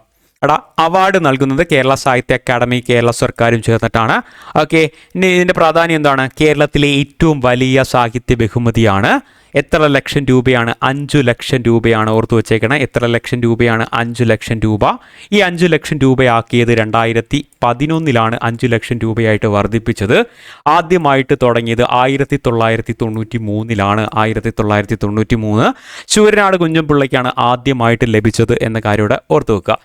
അവാർഡ് നൽകുന്നത് കേരള സാഹിത്യ അക്കാദമി, കേരള സർക്കാരും ചേർന്നിട്ടാണ്. ഓക്കെ. ഇനി ഇതിൻ്റെ പ്രാധാന്യം എന്താണ്? കേരളത്തിലെ ഏറ്റവും വലിയ സാഹിത്യ ബഹുമതിയാണ്. എത്ര ലക്ഷം രൂപയാണ്? 5 ലക്ഷം രൂപയാണ്. ഓർത്തു വെച്ചേക്കണം. എത്ര ലക്ഷം രൂപയാണ്? 5 ലക്ഷം രൂപ. ഈ 5 ലക്ഷം രൂപയാക്കിയത് 2011 5 ലക്ഷം രൂപയായിട്ട് വർദ്ധിപ്പിച്ചത്. ആദ്യമായിട്ട് തുടങ്ങിയത് 1993 1993 ശൂരനാട് കുഞ്ഞൻപിള്ളയ്ക്കാണ് ആദ്യമായിട്ട് ലഭിച്ചത് എന്ന കാര്യം ഇവിടെ ഓർത്തു വെക്കുക.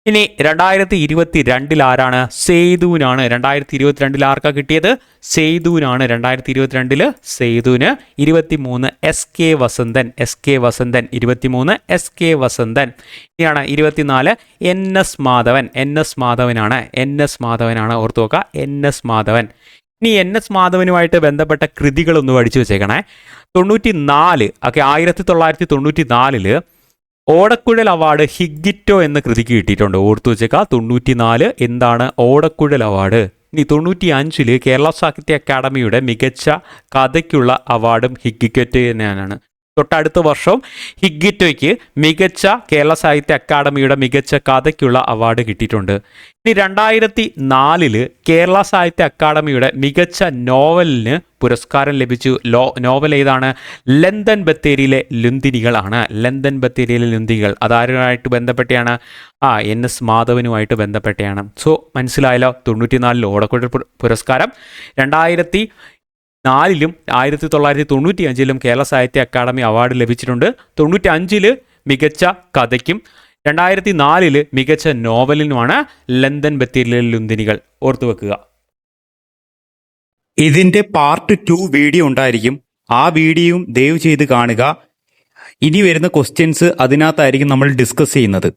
ഇനി 2022 ആരാണ്? സെയ്തൂനാണ്. 2022 ആർക്കാ കിട്ടിയത്? സെയ്തൂനാണ്. 2022 സെയ്തൂന്. 23 SK വസന്തൻ. 23 SK വസന്തൻ. ഇനിയാണ് 24 NS മാധവനാണ്. ഓർത്തു നോക്കുക, NS മാധവൻ. ഇനി NS മാധവനുമായിട്ട് ബന്ധപ്പെട്ട കൃതികളൊന്ന് പഠിച്ചു വെച്ചേക്കണേ. 94 ഓക്കെ 1994 ഓടക്കുഴൽ അവാർഡ് ഹിഗ്ഗിറ്റോ എന്ന കൃതിക്ക് കിട്ടിയിട്ടുണ്ട്. ഓർത്തു വെച്ചേക്കാം. 94 എന്താണ്? ഓടക്കുഴൽ അവാർഡ്. ഇനി 95 കേരള സാഹിത്യ അക്കാദമിയുടെ മികച്ച കഥയ്ക്കുള്ള അവാർഡും ഹിഗ്ഗിറ്റോ തന്നെയാണ്. തൊട്ടടുത്ത വർഷം ഹിഗ്ഗിറ്റോയ്ക്ക് മികച്ച കേരള സാഹിത്യ അക്കാദമിയുടെ മികച്ച കഥയ്ക്കുള്ള അവാർഡ് കിട്ടിയിട്ടുണ്ട്. ഇനി 2004 കേരള സാഹിത്യ അക്കാദമിയുടെ മികച്ച നോവലിന് പുരസ്കാരം ലഭിച്ചു. നോവൽ ഏതാണ്? ലന്തൻ ബത്തേരിയിലെ ലുന്തിനികളാണ്. അതാരുമായിട്ട് ബന്ധപ്പെട്ടാണ്? NS മാധവനുമായിട്ട് ബന്ധപ്പെട്ടാണ്. സോ മനസ്സിലായല്ലോ. 94 ഓടക്കുഴൽ പുരസ്കാരം, 2004 1995 കേരള സാഹിത്യ അക്കാദമി അവാർഡ് ലഭിച്ചിട്ടുണ്ട്. 95 മികച്ച കഥയ്ക്കും 2004 മികച്ച നോവലിനുമാണ് ലന്തൻ ബത്തേരിയിലെ ലുന്തിനികൾ. ഓർത്തു വെക്കുക. ഇതിന്റെ പാർട്ട് 2 വീഡിയോ ഉണ്ടായിരിക്കും. ആ വീഡിയോയും ദയവ് ചെയ്ത് കാണുക. ഇനി വരുന്ന ക്വസ്റ്റ്യൻസ് അതിനകത്തായിരിക്കും നമ്മൾ ഡിസ്കസ് ചെയ്യുന്നത്.